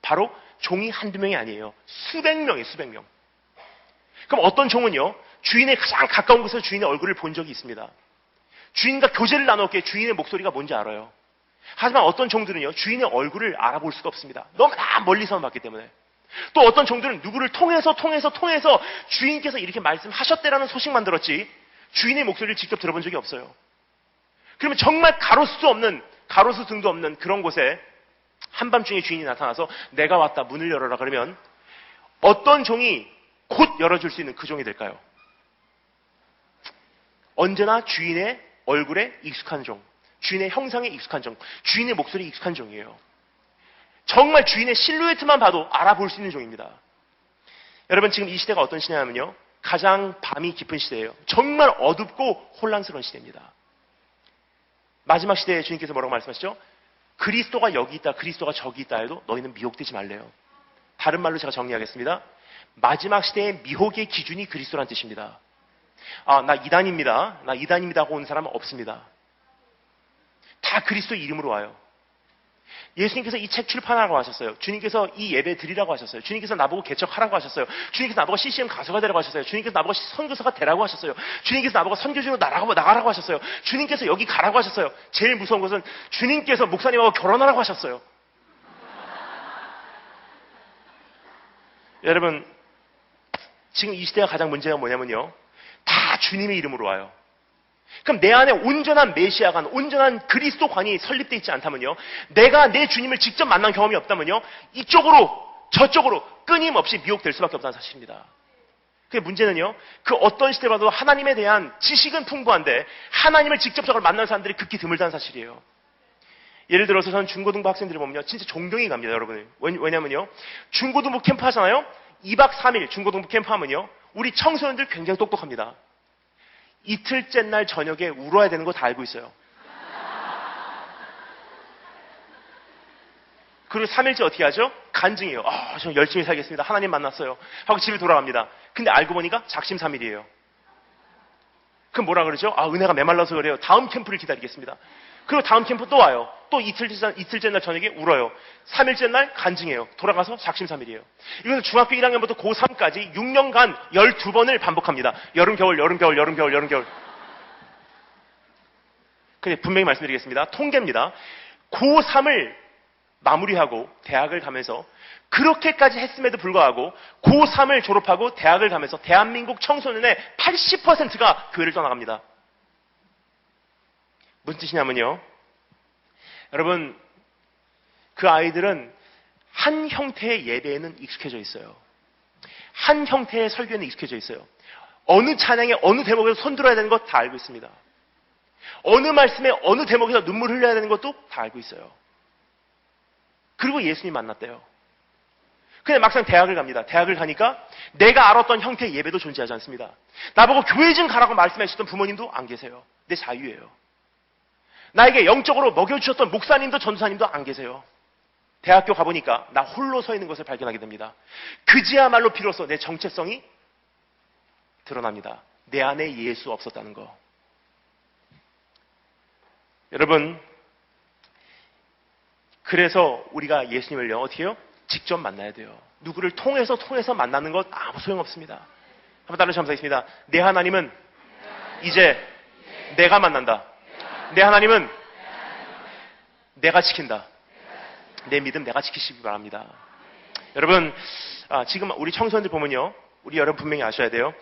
바로 종이 한두 명이 아니에요. 수백 명이에요. 수백 명. 그럼 어떤 종은요. 주인의 가장 가까운 곳에서 주인의 얼굴을 본 적이 있습니다. 주인과 교제를 나눴기에 주인의 목소리가 뭔지 알아요. 하지만 어떤 종들은요. 주인의 얼굴을 알아볼 수가 없습니다. 너무나 멀리서 봤기 때문에. 또 어떤 종들은 누구를 통해서 주인께서 이렇게 말씀하셨대라는 소식만 들었지 주인의 목소리를 직접 들어본 적이 없어요. 그러면 정말 가로수 등도 없는 그런 곳에 한밤중에 주인이 나타나서 내가 왔다 문을 열어라 그러면 어떤 종이 곧 열어줄 수 있는 그 종이 될까요? 언제나 주인의 얼굴에 익숙한 종, 주인의 형상에 익숙한 종, 주인의 목소리에 익숙한 종이에요. 정말 주인의 실루엣만 봐도 알아볼 수 있는 종입니다. 여러분 지금 이 시대가 어떤 시대냐면요. 가장 밤이 깊은 시대예요. 정말 어둡고 혼란스러운 시대입니다. 마지막 시대에 주님께서 뭐라고 말씀하시죠? 그리스도가 여기 있다, 그리스도가 저기 있다 해도 너희는 미혹되지 말래요. 다른 말로 제가 정리하겠습니다. 마지막 시대의 미혹의 기준이 그리스도란 뜻입니다. 나 이단입니다 하고 온 사람은 없습니다. 다 그리스도 이름으로 와요. 예수님께서 이 책 출판하라고 하셨어요. 주님께서 이 예배 드리라고 하셨어요. 주님께서 나보고 개척하라고 하셨어요. 주님께서 나보고 CCM 가수가 되라고 하셨어요. 주님께서 나보고 선교사가 되라고 하셨어요. 주님께서 나보고 선교주로 나가라고 하셨어요. 주님께서 여기 가라고 하셨어요. 제일 무서운 것은 주님께서 목사님하고 결혼하라고 하셨어요. 여러분 지금 이 시대가 가장 문제가 뭐냐면요. 다 주님의 이름으로 와요. 그럼 내 안에 온전한 메시아관, 온전한 그리스도관이 설립되어 있지 않다면요. 내가 내 주님을 직접 만난 경험이 없다면요. 이쪽으로 저쪽으로 끊임없이 미혹될 수밖에 없다는 사실입니다. 그 문제는요. 그 어떤 시대 봐도 하나님에 대한 지식은 풍부한데 하나님을 직접적으로 만난 사람들이 극히 드물다는 사실이에요. 예를 들어서 저는 중고등부 학생들을 보면요. 진짜 존경이 갑니다. 여러분을. 왜냐면요. 중고등부 캠프 하잖아요. 2박 3일 중고등부 캠프 하면요. 우리 청소년들 굉장히 똑똑합니다. 이틀째 날 저녁에 울어야 되는 거 다 알고 있어요. 그리고 3일째 어떻게 하죠? 간증해요. 저 열심히 살겠습니다. 하나님 만났어요. 하고 집에 돌아갑니다. 근데 알고 보니까 작심삼일이에요. 그럼 뭐라 그러죠? 은혜가 메말라서 그래요. 다음 캠프를 기다리겠습니다. 그리고 다음 캠프 또 와요. 또 이틀째 날 저녁에 울어요. 3일째 날 간증해요. 돌아가서 작심삼일이에요. 이것은 중학교 1학년부터 고3까지 6년간 12번을 반복합니다. 여름, 겨울. 근데 분명히 말씀드리겠습니다. 통계입니다. 고3을 마무리하고 대학을 가면서 그렇게까지 했음에도 불구하고 고3을 졸업하고 대학을 가면서 대한민국 청소년의 80%가 교회를 떠나갑니다. 무슨 뜻이냐면요. 여러분, 그 아이들은 한 형태의 예배에는 익숙해져 있어요. 한 형태의 설교에는 익숙해져 있어요. 어느 찬양에 어느 대목에서 손 들어야 되는 것 다 알고 있습니다. 어느 말씀에 어느 대목에서 눈물 흘려야 되는 것도 다 알고 있어요. 그리고 예수님 만났대요. 근데 막상 대학을 갑니다. 대학을 가니까 내가 알았던 형태의 예배도 존재하지 않습니다. 나보고 교회 좀 가라고 말씀하셨던 부모님도 안 계세요. 내 자유예요. 나에게 영적으로 먹여주셨던 목사님도 전도사님도 안 계세요. 대학교 가보니까 나 홀로 서 있는 것을 발견하게 됩니다. 그지야말로 비로소 내 정체성이 드러납니다. 내 안에 예수 없었다는 거. 여러분, 그래서 우리가 예수님을요, 어떻게 해요? 직접 만나야 돼요. 누구를 통해서 만나는 것 아무 소용없습니다. 한번 따라 감사하겠습니다. 내 하나님은 이제 내가 만난다. 내 하나님은 내가 지킨다. 내 믿음 내가 지키시기 바랍니다. 여러분, 지금 우리 청소년들 보면요, 우리 여러분 분명히 아셔야 돼요.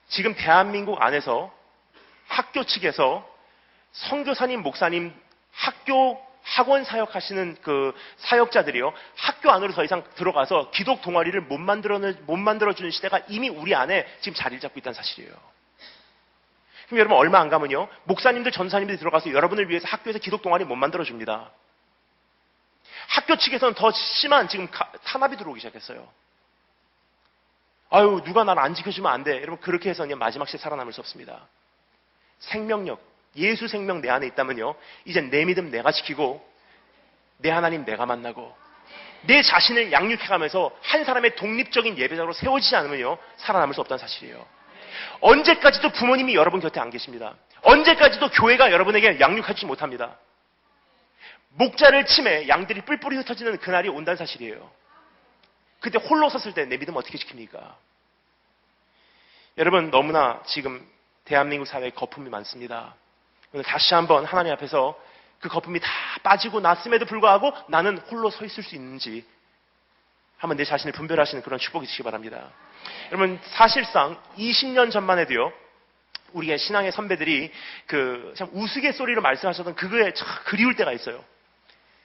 지금 대한민국 안에서 학교 측에서 선교사님, 목사님, 학원 사역하시는 그 사역자들이요, 학교 안으로 더 이상 들어가서 기독 동아리를 못 만들어주는 시대가 이미 우리 안에 지금 자리를 잡고 있다는 사실이에요. 그럼 여러분 얼마 안 가면요, 목사님들, 전사님들이 들어가서 여러분을 위해서 학교에서 기독 동아리 못 만들어줍니다. 학교 측에서는 더 심한 지금 탄압이 들어오기 시작했어요. 아유, 누가 나를 안 지켜주면 안 돼. 여러분, 그렇게 해서는 마지막 시대 살아남을 수 없습니다. 생명력, 예수 생명 내 안에 있다면요, 이제 내 믿음 내가 지키고 내 하나님 내가 만나고 내 자신을 양육해가면서 한 사람의 독립적인 예배자로 세워지지 않으면요, 살아남을 수 없다는 사실이에요. 언제까지도 부모님이 여러분 곁에 안 계십니다. 언제까지도 교회가 여러분에게 양육하지 못합니다. 목자를 치매 양들이 뿔뿔이 흩어지는 그날이 온다는 사실이에요. 그때 홀로 섰을 때 내 믿음 어떻게 지킵니까? 여러분, 너무나 지금 대한민국 사회에 거품이 많습니다. 오늘 다시 한번 하나님 앞에서 그 거품이 다 빠지고 났음에도 불구하고 나는 홀로 서 있을 수 있는지 한번 내 자신을 분별하시는 그런 축복이 있으시기 바랍니다. 여러분, 사실상 20년 전만 해도요, 우리의 신앙의 선배들이 참 우스갯소리로 말씀하셨던 그거에 참 그리울 때가 있어요.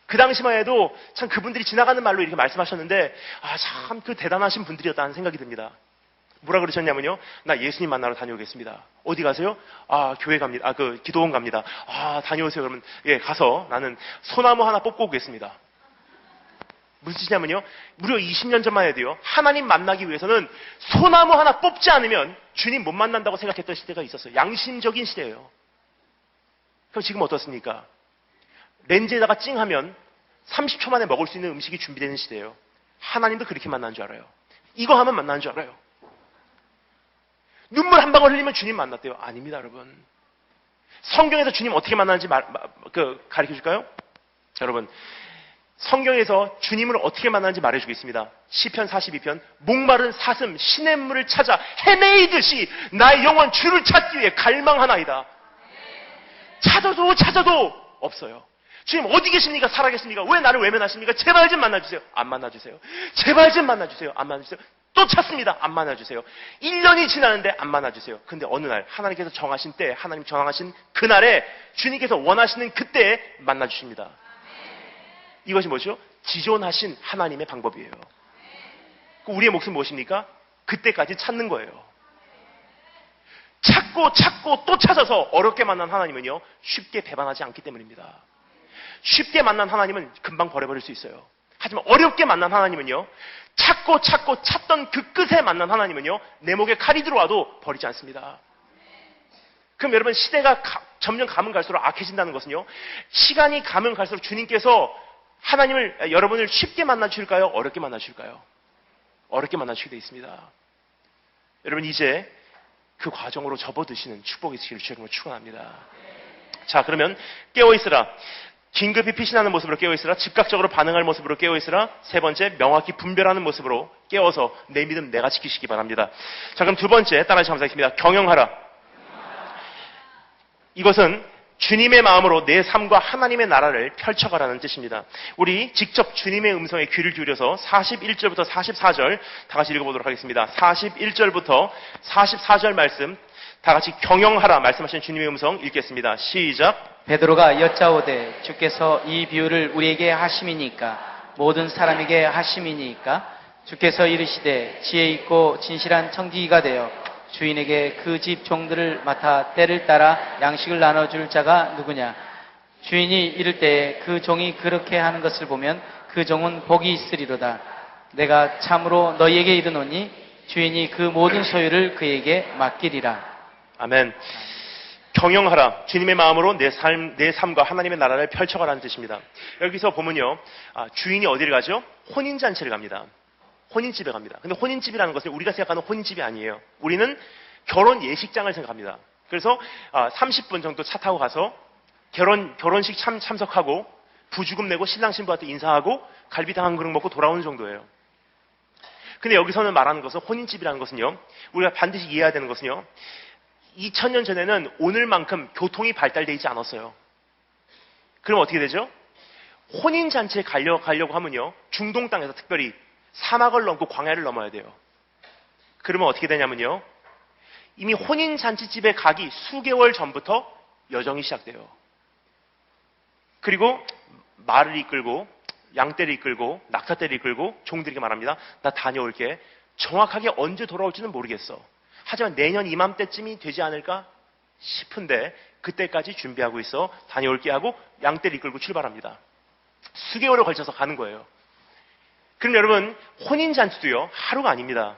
그 당시만 해도 참 그분들이 지나가는 말로 이렇게 말씀하셨는데, 참 그 대단하신 분들이었다는 생각이 듭니다. 뭐라 그러셨냐면요, 나 예수님 만나러 다녀오겠습니다. 어디 가세요? 교회 갑니다. 기도원 갑니다. 다녀오세요. 그러면, 예, 가서 나는 소나무 하나 뽑고 오겠습니다. 무슨 뜻이냐면요, 무려 20년 전만 해도요, 하나님 만나기 위해서는 소나무 하나 뽑지 않으면 주님 못 만난다고 생각했던 시대가 있었어요. 양심적인 시대예요. 그럼 지금 어떻습니까? 렌즈에다가 찡하면 30초 만에 먹을 수 있는 음식이 준비되는 시대예요. 하나님도 그렇게 만나는 줄 알아요. 이거 하면 만나는 줄 알아요. 눈물 한 방울 흘리면 주님 만났대요. 아닙니다, 여러분. 성경에서 주님 어떻게 만나는지 가르쳐 줄까요? 여러분, 성경에서 주님을 어떻게 만나는지 말해주겠습니다. 시편 42편, 목마른 사슴 시냇물을 찾아 헤매이듯이 나의 영혼 주를 찾기 위해 갈망하나이다. 찾아도 없어요. 주님 어디 계십니까? 살아계십니까? 왜 나를 외면하십니까? 제발 좀 만나주세요. 안 만나주세요. 제발 좀 만나주세요. 안 만나주세요. 또 찾습니다. 안 만나주세요. 1년이 지나는데 안 만나주세요. 근데 어느 날 하나님께서 정하신 때, 하나님 정하신 그날에 주님께서 원하시는 그때에 만나주십니다. 이것이 뭐죠? 지존하신 하나님의 방법이에요. 우리의 몫은 무엇입니까? 그때까지 찾는 거예요. 찾고 또 찾아서 어렵게 만난 하나님은요, 쉽게 배반하지 않기 때문입니다. 쉽게 만난 하나님은 금방 버려버릴 수 있어요. 하지만 어렵게 만난 하나님은요, 찾고 찾던 그 끝에 만난 하나님은요, 내 목에 칼이 들어와도 버리지 않습니다. 그럼 여러분, 시대가 점점 가면 갈수록 악해진다는 것은요, 시간이 가면 갈수록 주님께서 여러분을 쉽게 만나 주실까요? 어렵게 만나 주실까요? 어렵게 만나 주시게 되어 있습니다. 여러분, 이제 그 과정으로 접어드시는 축복이 있으시길 주님으로 축원합니다. 자, 그러면 깨어있으라. 긴급히 피신하는 모습으로 깨어있으라. 즉각적으로 반응할 모습으로 깨어있으라. 세 번째, 명확히 분별하는 모습으로 깨어서 내 믿음 내가 지키시기 바랍니다. 자, 그럼 두 번째, 따라하시 감사하겠습니다. 경영하라. 이것은 주님의 마음으로 내 삶과 하나님의 나라를 펼쳐가라는 뜻입니다. 우리 직접 주님의 음성에 귀를 기울여서 41절부터 44절 다 같이 읽어보도록 하겠습니다. 41절부터 44절 말씀 다 같이 경영하라 말씀하신 주님의 음성 읽겠습니다. 시작. 베드로가 여짜오되 주께서 이 비유를 우리에게 하심이니까 모든 사람에게 하심이니까 주께서 이르시되 지혜 있고 진실한 청지기가 되어 주인에게 그 집 종들을 맡아 때를 따라 양식을 나눠줄 자가 누구냐. 주인이 이를 때에 그 종이 그렇게 하는 것을 보면 그 종은 복이 있으리로다. 내가 참으로 너희에게 이르노니 주인이 그 모든 소유를 그에게 맡기리라. 아멘. 경영하라. 주님의 마음으로 내 삶과 하나님의 나라를 펼쳐가라는 뜻입니다. 여기서 보면요. 주인이 어디를 가죠? 혼인잔치를 갑니다. 혼인집에 갑니다. 근데 혼인집이라는 것은 우리가 생각하는 혼인집이 아니에요. 우리는 결혼 예식장을 생각합니다. 그래서 30분 정도 차 타고 가서 결혼식 참석하고 부주금 내고 신랑 신부한테 인사하고 갈비탕 한 그릇 먹고 돌아오는 정도예요. 근데 여기서는 말하는 것은 혼인집이라는 것은요. 우리가 반드시 이해해야 되는 것은요. 2000년 전에는 오늘만큼 교통이 발달되어 있지 않았어요. 그럼 어떻게 되죠? 혼인잔치에 가려고 하면요. 중동 땅에서 특별히 사막을 넘고 광야를 넘어야 돼요. 그러면 어떻게 되냐면요. 이미 혼인잔치집에 가기 수개월 전부터 여정이 시작돼요. 그리고 말을 이끌고 양떼를 이끌고 낙타떼를 이끌고 종들에게 말합니다. 나 다녀올게. 정확하게 언제 돌아올지는 모르겠어. 하지만 내년 이맘때쯤이 되지 않을까 싶은데 그때까지 준비하고 있어. 다녀올게 하고 양떼를 이끌고 출발합니다. 수개월에 걸쳐서 가는 거예요. 그럼 여러분 혼인잔치도요. 하루가 아닙니다.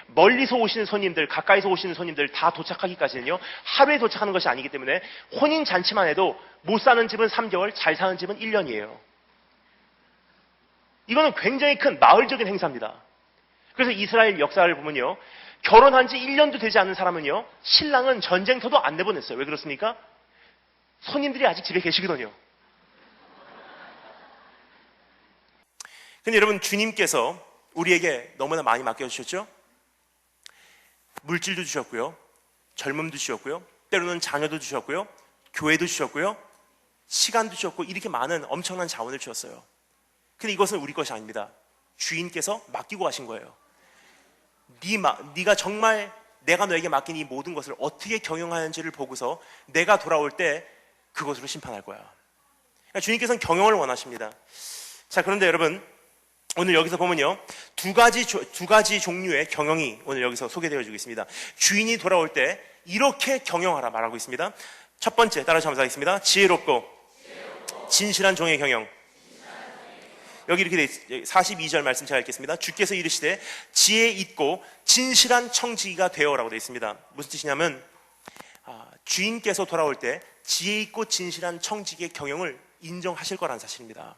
멀리서 오시는 손님들, 가까이서 오시는 손님들 다 도착하기까지는요. 하루에 도착하는 것이 아니기 때문에 혼인잔치만 해도 못 사는 집은 3개월, 잘 사는 집은 1년이에요. 이거는 굉장히 큰 마을적인 행사입니다. 그래서 이스라엘 역사를 보면요. 결혼한 지 1년도 되지 않은 사람은요. 신랑은 전쟁터도 안 내보냈어요. 왜 그렇습니까? 손님들이 아직 집에 계시거든요. 근데 여러분 주님께서 우리에게 너무나 많이 맡겨주셨죠? 물질도 주셨고요. 젊음도 주셨고요. 때로는 자녀도 주셨고요. 교회도 주셨고요. 시간도 주셨고 이렇게 많은 엄청난 자원을 주셨어요. 근데 이것은 우리 것이 아닙니다. 주인께서 맡기고 가신 거예요. 네가 정말 내가 너에게 맡긴 이 모든 것을 어떻게 경영하는지를 보고서 내가 돌아올 때 그것으로 심판할 거야. 그러니까 주님께서는 경영을 원하십니다. 자, 그런데 여러분 오늘 여기서 보면요. 두 가지 종류의 경영이 오늘 여기서 소개되어지고 있습니다. 주인이 돌아올 때 이렇게 경영하라 말하고 있습니다. 첫 번째 따라서 한번 하겠습니다. 지혜롭고 진실한 종의 경영. 여기 이렇게 돼 있어요. 42절 말씀 제가 읽겠습니다. 주께서 이르시되 지혜 있고 진실한 청지기가 되어라고 되어 있습니다. 무슨 뜻이냐면 주인께서 돌아올 때 지혜 있고 진실한 청지기의 경영을 인정하실 거라는 사실입니다.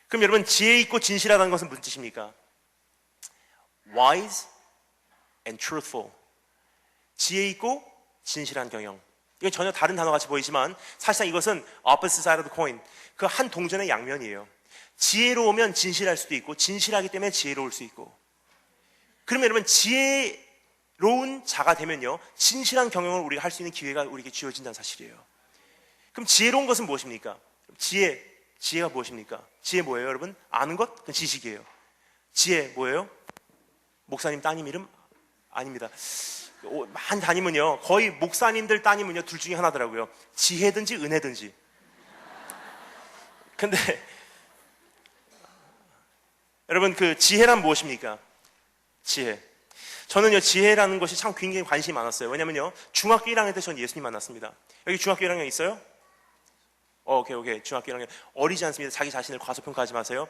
그럼 여러분 지혜 있고 진실하다는 것은 무슨 뜻입니까? Wise and truthful. 지혜 있고 진실한 경영. 이건 전혀 다른 단어 같이 보이지만 사실상 이것은 opposite side of the coin. 그 한 동전의 양면이에요. 지혜로우면 진실할 수도 있고 진실하기 때문에 지혜로울 수 있고. 그러면 여러분 지혜로운 자가 되면요 진실한 경영을 우리가 할 수 있는 기회가 우리에게 주어진다는 사실이에요. 그럼 지혜로운 것은 무엇입니까? 지혜가 무엇입니까? 지혜 뭐예요 여러분? 아는 것? 그건 지식이에요. 지혜 뭐예요? 목사님 따님 이름? 아닙니다. 한 따님은요 거의 목사님들 따님은요 둘 중에 하나더라고요. 지혜든지 은혜든지. 근데 여러분 그 지혜란 무엇입니까? 지혜. 저는요 지혜라는 것이 참 굉장히 관심이 많았어요. 왜냐면요 중학교 1학년 때 저는 예수님 만났습니다. 여기 중학교 1학년 있어요? 오케이. 중학교 1학년. 어리지 않습니다. 자기 자신을 과소평가하지 마세요.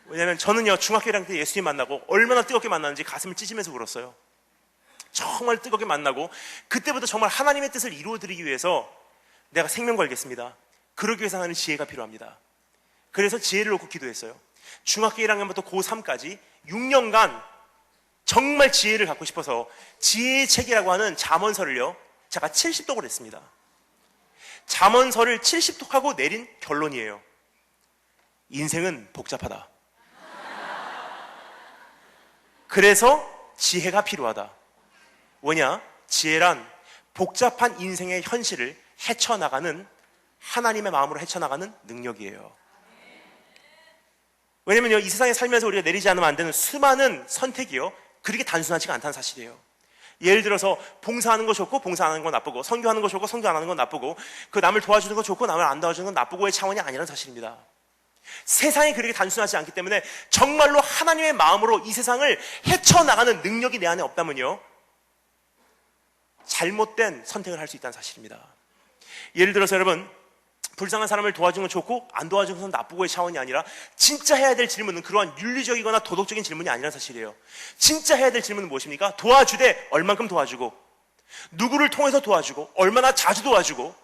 왜냐면 저는요 중학교 1학년 때 예수님 만나고 얼마나 뜨겁게 만났는지 가슴을 찢으면서 울었어요. 정말 뜨겁게 만나고 그때부터 정말 하나님의 뜻을 이루어드리기 위해서 내가 생명 걸겠습니다. 그러기 위해서 하는 지혜가 필요합니다. 그래서 지혜를 놓고 기도했어요. 중학교 1학년부터 고3까지 6년간 정말 지혜를 갖고 싶어서 지혜의 책이라고 하는 잠언서를요 제가 70독을 했습니다. 잠언서를 70독 하고 내린 결론이에요. 인생은 복잡하다. 그래서 지혜가 필요하다. 뭐냐? 지혜란 복잡한 인생의 현실을 헤쳐나가는 하나님의 마음으로 헤쳐나가는 능력이에요. 왜냐면요 이 세상에 살면서 우리가 내리지 않으면 안 되는 수많은 선택이요 그렇게 단순하지가 않다는 사실이에요. 예를 들어서 봉사하는 거 좋고 봉사 안 하는 건 나쁘고 선교하는 거 좋고 선교 안 하는 건 나쁘고 그 남을 도와주는 거 좋고 남을 안 도와주는 건 나쁘고의 차원이 아니라는 사실입니다. 세상이 그렇게 단순하지 않기 때문에 정말로 하나님의 마음으로 이 세상을 헤쳐나가는 능력이 내 안에 없다면요 잘못된 선택을 할 수 있다는 사실입니다. 예를 들어서 여러분 불쌍한 사람을 도와주는 건 좋고 안 도와주는 건 나쁘고의 차원이 아니라 진짜 해야 될 질문은 그러한 윤리적이거나 도덕적인 질문이 아니라는 사실이에요. 진짜 해야 될 질문은 무엇입니까? 도와주되 얼만큼 도와주고 누구를 통해서 도와주고 얼마나 자주 도와주고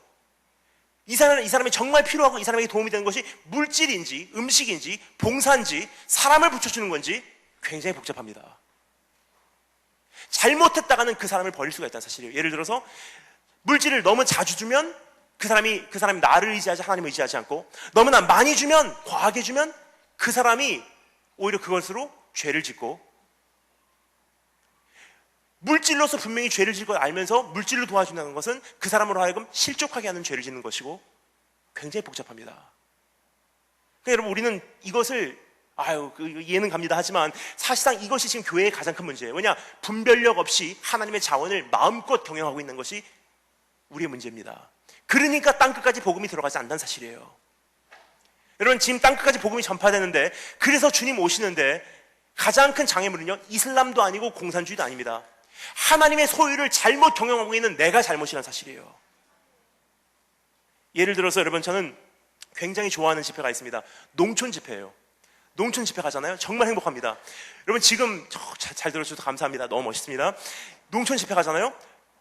이 사람이 정말 필요하고 이 사람에게 도움이 되는 것이 물질인지 음식인지 봉사인지 사람을 붙여주는 건지 굉장히 복잡합니다. 잘못했다가는 그 사람을 버릴 수가 있다는 사실이에요. 예를 들어서 물질을 너무 자주 주면 그 사람이 나를 의지하지 하나님을 의지하지 않고 너무나 많이 주면 과하게 주면 그 사람이 오히려 그것으로 죄를 짓고 물질로서 분명히 죄를 짓고 알면서 물질로 도와준다는 것은 그 사람으로 하여금 실족하게 하는 죄를 짓는 것이고 굉장히 복잡합니다. 그러니까 여러분 우리는 이것을 이해는 갑니다 하지만 사실상 이것이 지금 교회의 가장 큰 문제예요. 왜냐? 분별력 없이 하나님의 자원을 마음껏 경영하고 있는 것이 우리의 문제입니다. 그러니까 땅끝까지 복음이 들어가지 않는다는 사실이에요. 여러분 지금 땅끝까지 복음이 전파되는데 그래서 주님 오시는데 가장 큰 장애물은요 이슬람도 아니고 공산주의도 아닙니다. 하나님의 소유를 잘못 경영하고 있는 내가 잘못이라는 사실이에요. 예를 들어서 여러분 저는 굉장히 좋아하는 집회가 있습니다. 농촌 집회예요. 농촌 집회 가잖아요. 정말 행복합니다. 여러분 지금 잘 들어주셔서 감사합니다. 너무 멋있습니다. 농촌 집회 가잖아요.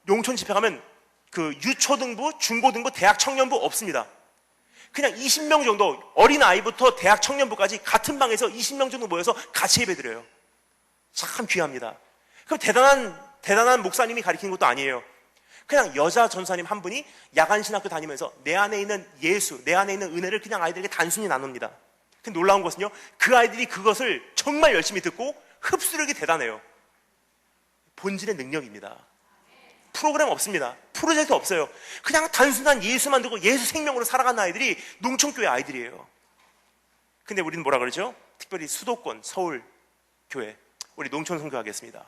농촌 집회 가면 그 유초등부, 중고등부, 대학 청년부 없습니다. 그냥 20명 정도 어린아이부터 대학 청년부까지 같은 방에서 20명 정도 모여서 같이 예배드려요. 참 귀합니다. 그럼 대단한 목사님이 가르치는 것도 아니에요. 그냥 여자 전사님 한 분이 야간 신학교 다니면서 내 안에 있는 예수, 내 안에 있는 은혜를 그냥 아이들에게 단순히 나눕니다. 근데 놀라운 것은요, 그 아이들이 그것을 정말 열심히 듣고 흡수력이 대단해요. 본질의 능력입니다. 프로그램 없습니다. 프로젝트 없어요. 그냥 단순한 예수만 듣고 예수 생명으로 살아가는 아이들이 농촌교회 아이들이에요. 근데 우리는 뭐라 그러죠? 특별히 수도권, 서울 교회, 우리 농촌 선교하겠습니다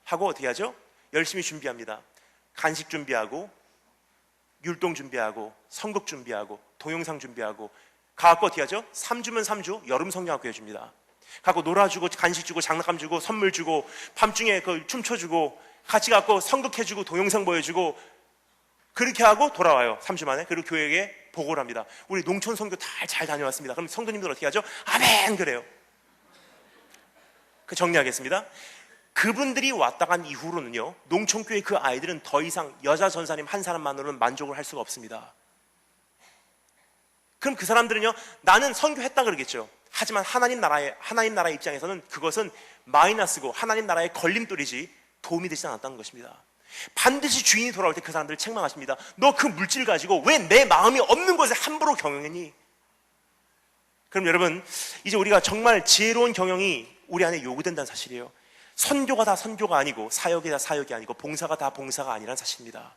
하고 어떻게 하죠? 열심히 준비합니다. 간식 준비하고 율동 준비하고 선곡 준비하고 동영상 준비하고 가갖고 어떻게 하죠? 3주면 3주 여름 성경학교 해줍니다. 갖고 놀아주고 간식 주고 장난감 주고 선물 주고 밤중에 그 춤춰주고 같이 갖고 선곡해주고 동영상 보여주고 그렇게 하고 돌아와요. 3주 만에. 그리고 교회에 보고를 합니다. 우리 농촌 선교 잘 다녀왔습니다. 그럼 성도님들 어떻게 하죠? 아멘 그래요. 그 정리하겠습니다. 그분들이 왔다 간 이후로는요, 농촌교회 그 아이들은 더 이상 여자 전사님 한 사람만으로는 만족을 할 수가 없습니다. 그럼 그 사람들은요, 나는 선교했다 그러겠죠. 하지만 하나님 나라의 입장에서는 그것은 마이너스고 하나님 나라의 걸림돌이지 도움이 되지 않았다는 것입니다. 반드시 주인이 돌아올 때 그 사람들을 책망하십니다. 너 그 물질 가지고 왜 내 마음이 없는 것에 함부로 경영했니? 그럼 여러분, 이제 우리가 정말 지혜로운 경영이 우리 안에 요구된다는 사실이에요. 선교가 다 선교가 아니고 사역이 다 사역이 아니고 봉사가 다 봉사가 아니라는 사실입니다.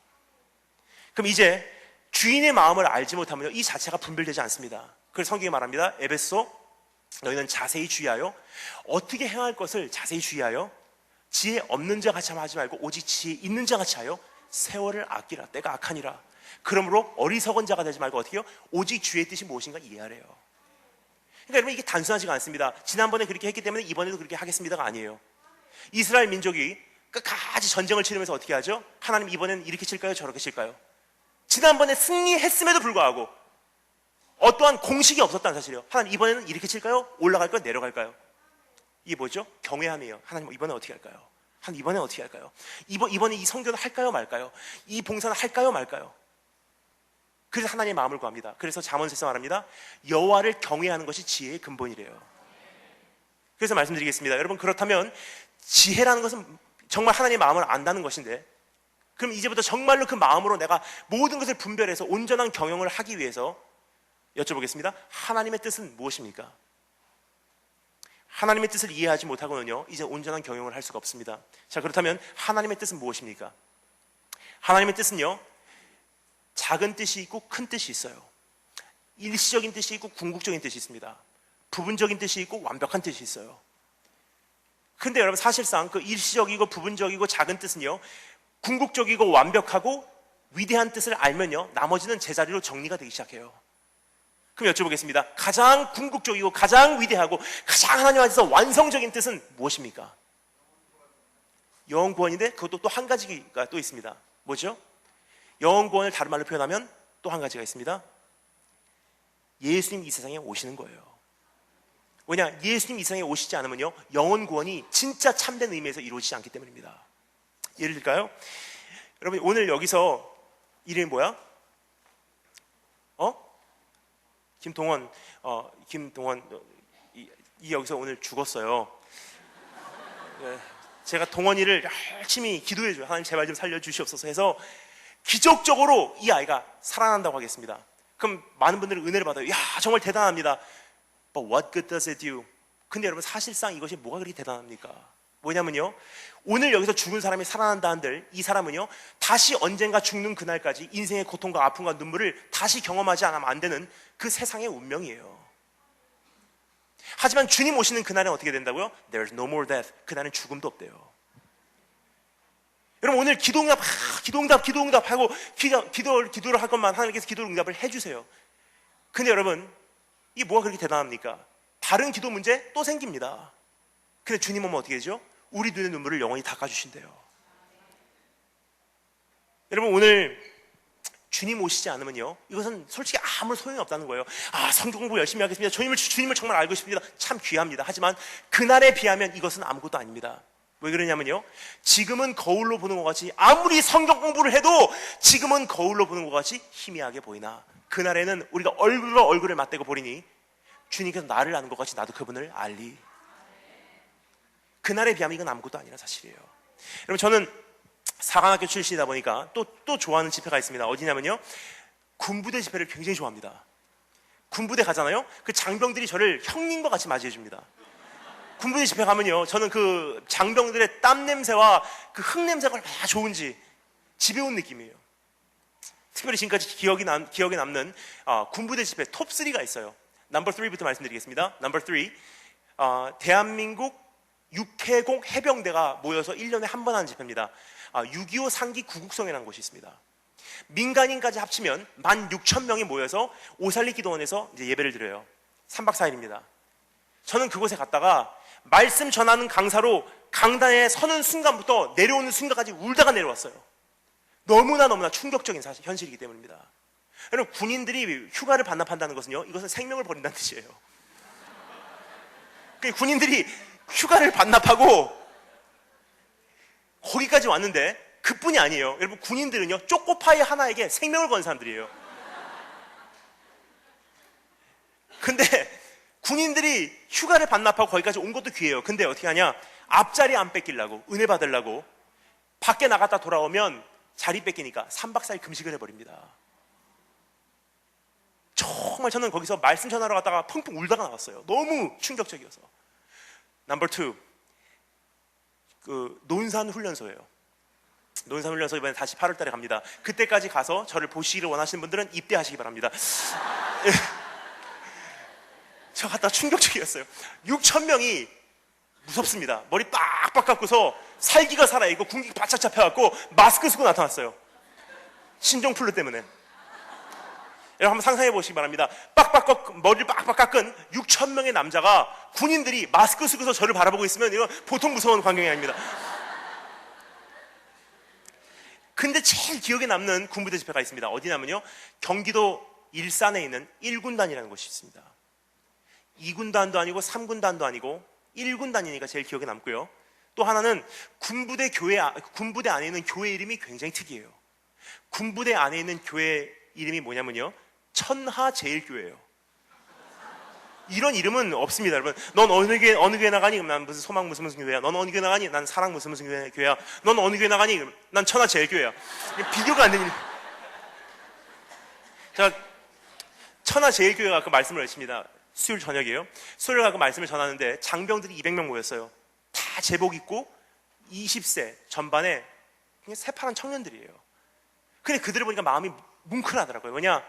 그럼 이제 주인의 마음을 알지 못하면 이 자체가 분별되지 않습니다. 그래서 성경이 말합니다. 에베소 너희는 자세히 주의하여 어떻게 행할 것을 자세히 주의하여 지혜 없는 자 같이 하지 말고 오직 지혜 있는 자 같이 하여 세월을 아끼라. 때가 악하니라. 그러므로 어리석은 자가 되지 말고 어떻게 해요? 오직 주의 뜻이 무엇인가 이해하래요. 그러니까 여러분 이게 단순하지가 않습니다. 지난번에 그렇게 했기 때문에 이번에도 그렇게 하겠습니다가 아니에요. 이스라엘 민족이 끝까지 전쟁을 치르면서 어떻게 하죠? 하나님 이번엔 이렇게 칠까요? 저렇게 칠까요? 지난번에 승리했음에도 불구하고 어떠한 공식이 없었다는 사실이에요. 하나님 이번에는 이렇게 칠까요? 올라갈까요? 내려갈까요? 이게 뭐죠? 경외함이에요. 하나님 이번에 어떻게 할까요? 하나님 이번에 어떻게 할까요? 이번에 이 선교는 할까요? 말까요? 이 봉사는 할까요? 말까요? 그래서 하나님의 마음을 구합니다. 그래서 잠언에서 말합니다. 여호와를 경외하는 것이 지혜의 근본이래요. 그래서 말씀드리겠습니다. 여러분 그렇다면 지혜라는 것은 정말 하나님의 마음을 안다는 것인데 그럼 이제부터 정말로 그 마음으로 내가 모든 것을 분별해서 온전한 경영을 하기 위해서 여쭤보겠습니다. 하나님의 뜻은 무엇입니까? 하나님의 뜻을 이해하지 못하고는요 이제 온전한 경영을 할 수가 없습니다. 자, 그렇다면 하나님의 뜻은 무엇입니까? 하나님의 뜻은요 작은 뜻이 있고 큰 뜻이 있어요. 일시적인 뜻이 있고 궁극적인 뜻이 있습니다. 부분적인 뜻이 있고 완벽한 뜻이 있어요. 근데 여러분 사실상 그 일시적이고 부분적이고 작은 뜻은요 궁극적이고 완벽하고 위대한 뜻을 알면요 나머지는 제자리로 정리가 되기 시작해요. 그럼 여쭤보겠습니다. 가장 궁극적이고 가장 위대하고 가장 하나님 안에서 완성적인 뜻은 무엇입니까? 영원 구원인데 그것도 또 한 가지가 또 있습니다. 뭐죠? 영원 구원을 다른 말로 표현하면 또 한 가지가 있습니다. 예수님 이 세상에 오시는 거예요. 왜냐? 예수님 이 세상에 오시지 않으면요 영원 구원이 진짜 참된 의미에서 이루어지지 않기 때문입니다. 예를 들까요? 여러분 오늘 여기서 이름이 뭐야? 김동원. 김동원 이 여기서 오늘 죽었어요. 네, 제가 동원이를 열심히 기도해줘요. 하나님 제발 좀 살려주시옵소서 해서 기적적으로 이 아이가 살아난다고 하겠습니다. 그럼 많은 분들은 은혜를 받아요. 야 정말 대단합니다. But what good does it do? 근데 여러분 사실상 이것이 뭐가 그렇게 대단합니까? 뭐냐면요, 오늘 여기서 죽은 사람이 살아난다 한들 이 사람은요 다시 언젠가 죽는 그날까지 인생의 고통과 아픔과 눈물을 다시 경험하지 않으면 안 되는 그 세상의 운명이에요. 하지만 주님 오시는 그날은 어떻게 된다고요? There's no more death. 그날은 죽음도 없대요. 여러분 오늘 기도응답 하고 기도를 할 것만 하나님께서 기도응답을 해주세요. 근데 여러분 이게 뭐가 그렇게 대단합니까? 다른 기도 문제 또 생깁니다. 근데 주님 오면 어떻게 되죠? 우리 눈의 눈물을 영원히 닦아주신대요. 여러분 오늘 주님 오시지 않으면요 이것은 솔직히 아무 소용이 없다는 거예요. 성경 공부 열심히 하겠습니다. 주님을 정말 알고 싶습니다. 참 귀합니다. 하지만 그날에 비하면 이것은 아무것도 아닙니다. 왜 그러냐면요, 지금은 거울로 보는 것 같이 아무리 성경 공부를 해도 지금은 거울로 보는 것 같이 희미하게 보이나 그날에는 우리가 얼굴로 얼굴을 맞대고 보리니 주님께서 나를 아는 것 같이 나도 그분을 알리. 그날에 비하면 이건 아무것도 아니라 사실이에요. 여러분 저는 사관학교 출신이다 보니까 또 좋아하는 집회가 있습니다. 어디냐면요, 군부대 집회를 굉장히 좋아합니다. 군부대 가잖아요, 그 장병들이 저를 형님과 같이 맞이해 줍니다. 군부대 집회 가면요 저는 그 장병들의 땀 냄새와 그 흙 냄새가 얼마나 좋은지 집에 온 느낌이에요. 특별히 지금까지 기억에 남는 군부대 집회 톱3가 있어요. 넘버 3부터 말씀드리겠습니다. 넘버 3, 대한민국 육해공 해병대가 모여서 1년에 한 번 하는 집회입니다. 6.25 상기 구국성이라는 곳이 있습니다. 민간인까지 합치면 16,000명이 모여서 오살리 기도원에서 이제 예배를 드려요. 3박 4일입니다. 저는 그곳에 갔다가 말씀 전하는 강사로 강단에 서는 순간부터 내려오는 순간까지 울다가 내려왔어요. 너무나 충격적인 현실이기 때문입니다. 여러분 군인들이 휴가를 반납한다는 것은요, 이것은 생명을 버린다는 뜻이에요. 군인들이 휴가를 반납하고 거기까지 왔는데 그뿐이 아니에요. 여러분 군인들은요 초코파이 하나에게 생명을 건 사람들이에요. 근데 군인들이 휴가를 반납하고 거기까지 온 것도 귀해요. 근데 어떻게 하냐, 앞자리 안 뺏기려고, 은혜 받으려고 밖에 나갔다 돌아오면 자리 뺏기니까 3박 4일 금식을 해버립니다. 정말 저는 거기서 말씀 전하러 갔다가 펑펑 울다가 나왔어요. 너무 충격적이어서. 넘버 2, 그 논산 훈련소예요. 논산 훈련소 이번에 다시 8월 달에 갑니다. 그때까지 가서 저를 보시기를 원하시는 분들은 입대하시기 바랍니다. 저 갔다 충격적이었어요. 6,000명이 무섭습니다. 머리 빡빡 깎고서 살기가 살아있고 군기 바짝 잡혀갖고 마스크 쓰고 나타났어요. 신종플루 때문에. 여러분 한번 상상해 보시기 바랍니다. 머리를 빡빡 깎은 6,000명의 남자가 군인들이 마스크 쓰고서 저를 바라보고 있으면 이건 보통 무서운 광경이 아닙니다. 근데 제일 기억에 남는 군부대 집회가 있습니다. 어디냐면요, 경기도 일산에 있는 1군단이라는 곳이 있습니다. 2군단도 아니고 3군단도 아니고 1군단이니까 제일 기억에 남고요. 또 하나는 군부대 안에 있는 교회 이름이 굉장히 특이해요. 군부대 안에 있는 교회 이름이 뭐냐면요, 천하제일교회예요. 이런 이름은 없습니다, 여러분. 넌 어느 교회 나가니? 난 무슨 소망 무슨 교회야. 넌 어느 교회 나가니? 난 사랑 무슨 교회야. 넌 어느 교회 나가니? 난 천하제일교회야. 비교가 안 되는. 자, 천하제일교회가 그 말씀을 했습니다. 수요일 저녁이에요. 수요일 가그 말씀을 전하는데 장병들이 200명 모였어요. 다 제복 입고 20세 전반에 그냥 새파란 청년들이에요. 근데 그들을 보니까 마음이 뭉클하더라고요. 왜냐?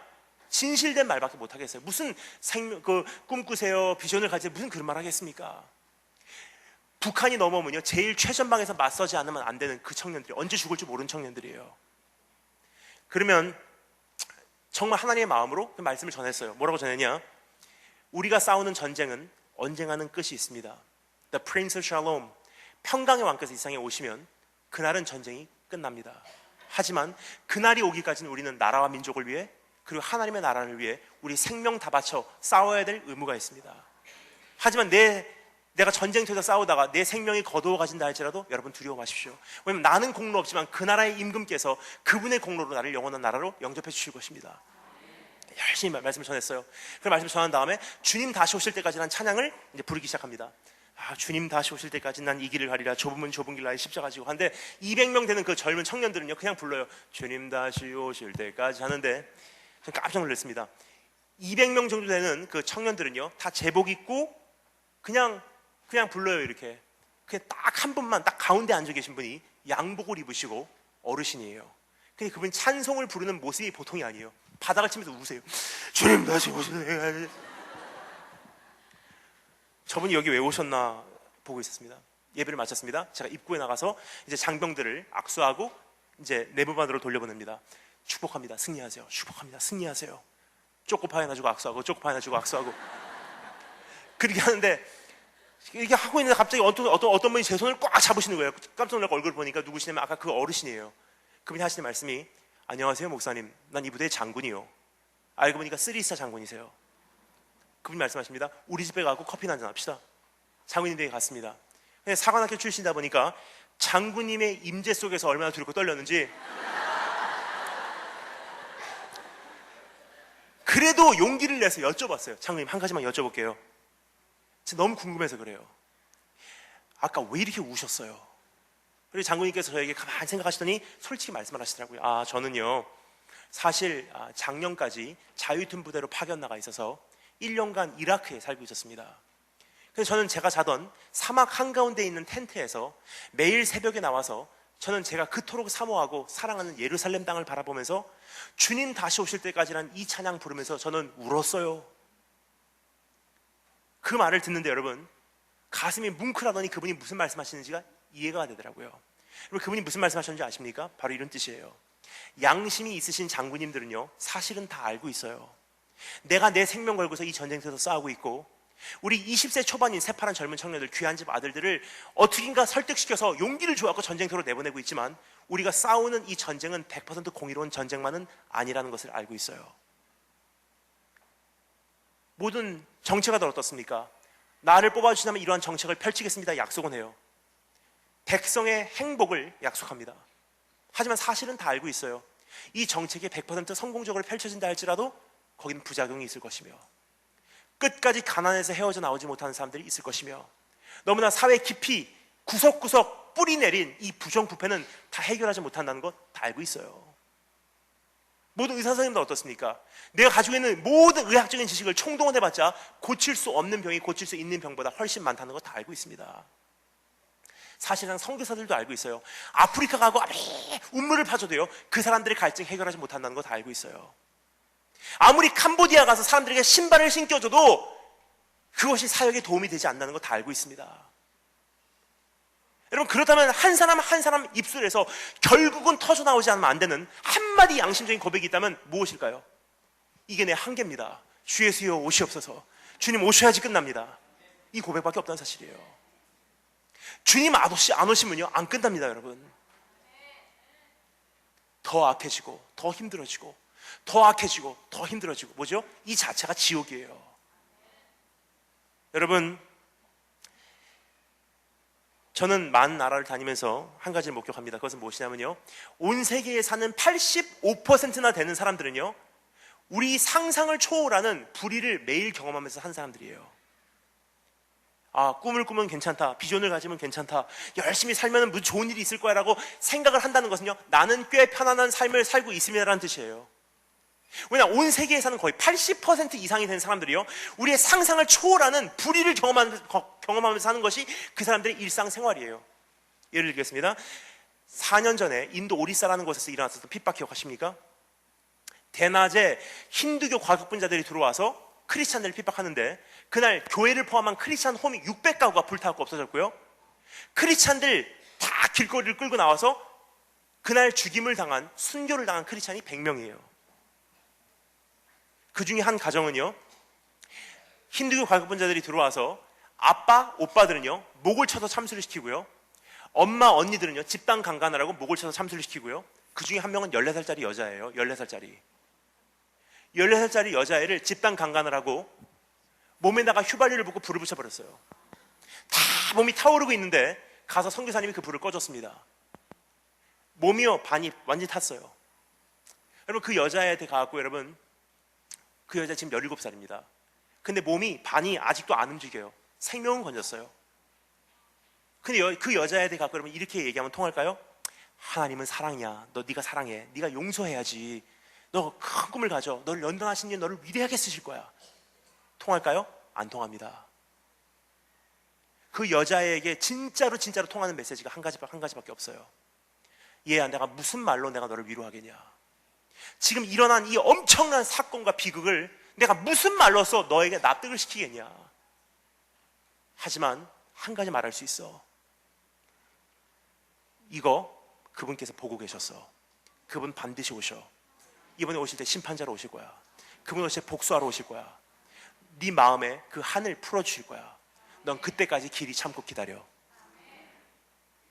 진실된 말밖에 못 하겠어요. 무슨 꿈꾸세요, 비전을 가지세요, 무슨 그런 말 하겠습니까? 북한이 넘어오면요 제일 최전방에서 맞서지 않으면 안 되는 그 청년들이, 언제 죽을지 모르는 청년들이에요. 그러면 정말 하나님의 마음으로 그 말씀을 전했어요. 뭐라고 전했냐? 우리가 싸우는 전쟁은 언젠가는 끝이 있습니다. The Prince of Shalom, 평강의 왕께서 이 세상에 오시면 그날은 전쟁이 끝납니다. 하지만 그날이 오기까지는 우리는 나라와 민족을 위해, 그리고 하나님의 나라를 위해 우리 생명 다 바쳐 싸워야 될 의무가 있습니다. 하지만 내 내가 전쟁터에서 싸우다가 내 생명이 거두어 가진다 할지라도 여러분 두려워 마십시오. 왜냐면 나는 공로 없지만 그 나라의 임금께서 그분의 공로로 나를 영원한 나라로 영접해 주실 것입니다. 열심히 말씀을 전했어요. 그 말씀을 전한 다음에 주님 다시 오실 때까지는 찬양을 이제 부르기 시작합니다. 주님 다시 오실 때까지 난 이 길을 가리라. 좁으면 좁은 길 나의 십자가 지고. 한데 200명 되는 그 젊은 청년들은요 그냥 불러요. 주님 다시 오실 때까지 하는데 저는 깜짝 놀랐습니다. 200명 정도 되는 그 청년들은요 다 제복 입고 그냥 불러요. 이렇게 그냥 딱 한 분만 딱 가운데 앉아 계신 분이 양복을 입으시고 어르신이에요. 근데 그분이 찬송을 부르는 모습이 보통이 아니에요. 바닥을 치면서 우세요. 주님 다시 오실 때까지. 저분이 여기 왜 오셨나 보고 있었습니다. 예배를 마쳤습니다. 제가 입구에 나가서 이제 장병들을 악수하고 이제 내부반으로 돌려보냅니다. 축복합니다. 승리하세요. 축복합니다. 승리하세요. 쪼꼬파에 놔주고 악수하고 쪼꼬파에 놔주고 악수하고 그렇게 하는데 이렇게 하고 있는데 갑자기 어떤 분이 제 손을 꽉 잡으시는 거예요. 깜짝 놀라고 얼굴 보니까 누구시냐면 아까 그 어르신이에요. 그분이 하시는 말씀이 안녕하세요 목사님. 난 이 부대의 장군이요. 알고 보니까 3스타 장군이세요. 그분이 말씀하십니다. 우리 집에 가고 커피나 한잔 합시다. 장군님 댁에 갔습니다. 사관학교 출신이다 보니까 장군님의 임재 속에서 얼마나 두렵고 떨렸는지 그래도 용기를 내서 여쭤봤어요. 장군님 한 가지만 여쭤볼게요. 진짜 너무 궁금해서 그래요. 아까 왜 이렇게 우셨어요? 그리고 장군님께서 저에게 가만히 생각하시더니 솔직히 말씀을 하시더라고요. 저는요 사실 작년까지 자유툰 부대로 파견 나가 있어서 1년간 이라크에 살고 있었습니다. 그래서 저는 제가 자던 사막 한가운데 있는 텐트에서 매일 새벽에 나와서 저는 제가 그토록 사모하고 사랑하는 예루살렘 땅을 바라보면서 주님 다시 오실 때까지란 이 찬양 부르면서 저는 울었어요. 그 말을 듣는데 여러분 가슴이 뭉클하더니 그분이 무슨 말씀하시는지가 이해가 되더라고요. 여러분 그분이 무슨 말씀하셨는지 아십니까? 바로 이런 뜻이에요. 양심이 있으신 장군님들은요 사실은 다 알고 있어요. 내가 내 생명 걸고서 이 전쟁터에서 싸우고 있고 우리 20세 초반인 새파란 젊은 청년들 귀한 집 아들들을 어떻게인가 설득시켜서 용기를 줘갖고 전쟁터로 내보내고 있지만 우리가 싸우는 이 전쟁은 100% 공의로운 전쟁만은 아니라는 것을 알고 있어요. 모든 정체가 어떻습니까? 나를 뽑아주신다면 이러한 정책을 펼치겠습니다 약속은 해요. 백성의 행복을 약속합니다. 하지만 사실은 다 알고 있어요. 이 정책이 100% 성공적으로 펼쳐진다 할지라도 거기는 부작용이 있을 것이며 끝까지 가난해서 헤어져 나오지 못하는 사람들이 있을 것이며 너무나 사회 깊이 구석구석 뿌리 내린 이 부정부패는 다 해결하지 못한다는 것 다 알고 있어요. 모든 의사 선생님도 어떻습니까? 내가 가지고 있는 모든 의학적인 지식을 총동원해봤자 고칠 수 없는 병이 고칠 수 있는 병보다 훨씬 많다는 것 다 알고 있습니다. 사실상 선교사들도 알고 있어요. 아프리카 가고 운물을 파줘도요 그 사람들의 갈증 해결하지 못한다는 거 다 알고 있어요. 아무리 캄보디아 가서 사람들에게 신발을 신겨줘도 그것이 사역에 도움이 되지 않는다는 거 다 알고 있습니다. 여러분 그렇다면 한 사람 한 사람 입술에서 결국은 터져나오지 않으면 안 되는 한마디 양심적인 고백이 있다면 무엇일까요? 이게 내 한계입니다. 주 예수여 오시옵소서. 주님 오셔야지 끝납니다. 이 고백밖에 없다는 사실이에요. 주님 안 오시면요 안 끝납니다. 여러분 더 악해지고 더 힘들어지고 더 악해지고 더 힘들어지고 뭐죠? 이 자체가 지옥이에요. 여러분 저는 많은 나라를 다니면서 한 가지를 목격합니다. 그것은 무엇이냐면요 온 세계에 사는 85%나 되는 사람들은요 우리 상상을 초월하는 불의를 매일 경험하면서 한 사람들이에요. 꿈을 꾸면 괜찮다, 비전을 가지면 괜찮다, 열심히 살면 무슨 좋은 일이 있을 거야 라고 생각을 한다는 것은요 나는 꽤 편안한 삶을 살고 있습니다라는 뜻이에요. 왜냐하면 온 세계에 사는 거의 80% 이상이 된 사람들이요 우리의 상상을 초월하는 불의를 경험하면서 사는 것이 그 사람들의 일상생활이에요. 예를 들겠습니다. 4년 전에 인도 오리사라는 곳에서 일어났었던 핍박 기억하십니까? 대낮에 힌두교 과격분자들이 들어와서 크리스찬들을 핍박하는데 그날 교회를 포함한 크리스찬 홈이 600가구가 불타고 없어졌고요 크리스찬들 다 길거리를 끌고 나와서 그날 죽임을 당한 순교를 당한 크리스찬이 100명이에요. 그 중에 한 가정은요 힌두교 과격분자들이 들어와서 아빠, 오빠들은요 목을 쳐서 참수를 시키고요 엄마, 언니들은요 집단 강간하라고 목을 쳐서 참수를 시키고요 그 중에 한 명은 14살짜리 여자예요. 14살짜리 여자애를 집단 강간을 하고 몸에다가 휘발유를 붓고 불을 붙여버렸어요. 다 몸이 타오르고 있는데 가서 선교사님이 그 불을 꺼줬습니다. 몸이요 반이 완전히 탔어요. 여러분 그 여자애한테 가갖고 여러분 그 여자 지금 17살입니다. 근데 몸이 반이 아직도 안 움직여요. 생명은 건졌어요. 근데 그 여자애한테 가갖고 여러분 이렇게 얘기하면 통할까요? 하나님은 사랑이야. 너 네가 사랑해. 네가 용서해야지. 너 큰 꿈을 가져. 너를 연단하신 게 너를 위대하게 쓰실 거야. 통할까요? 안 통합니다. 그 여자에게 진짜로 통하는 메시지가 한 가지밖에 없어요. 얘야, 내가 무슨 말로 내가 너를 위로하겠냐. 지금 일어난 이 엄청난 사건과 비극을 내가 무슨 말로써 너에게 납득을 시키겠냐. 하지만 한 가지 말할 수 있어. 이거 그분께서 보고 계셨어. 그분 반드시 오셔. 이번에 오실 때 심판자로 오실 거야. 그분 오실 때 복수하러 오실 거야. 네 마음에 그 한을 풀어주실 거야. 넌 그때까지 길이 참고 기다려.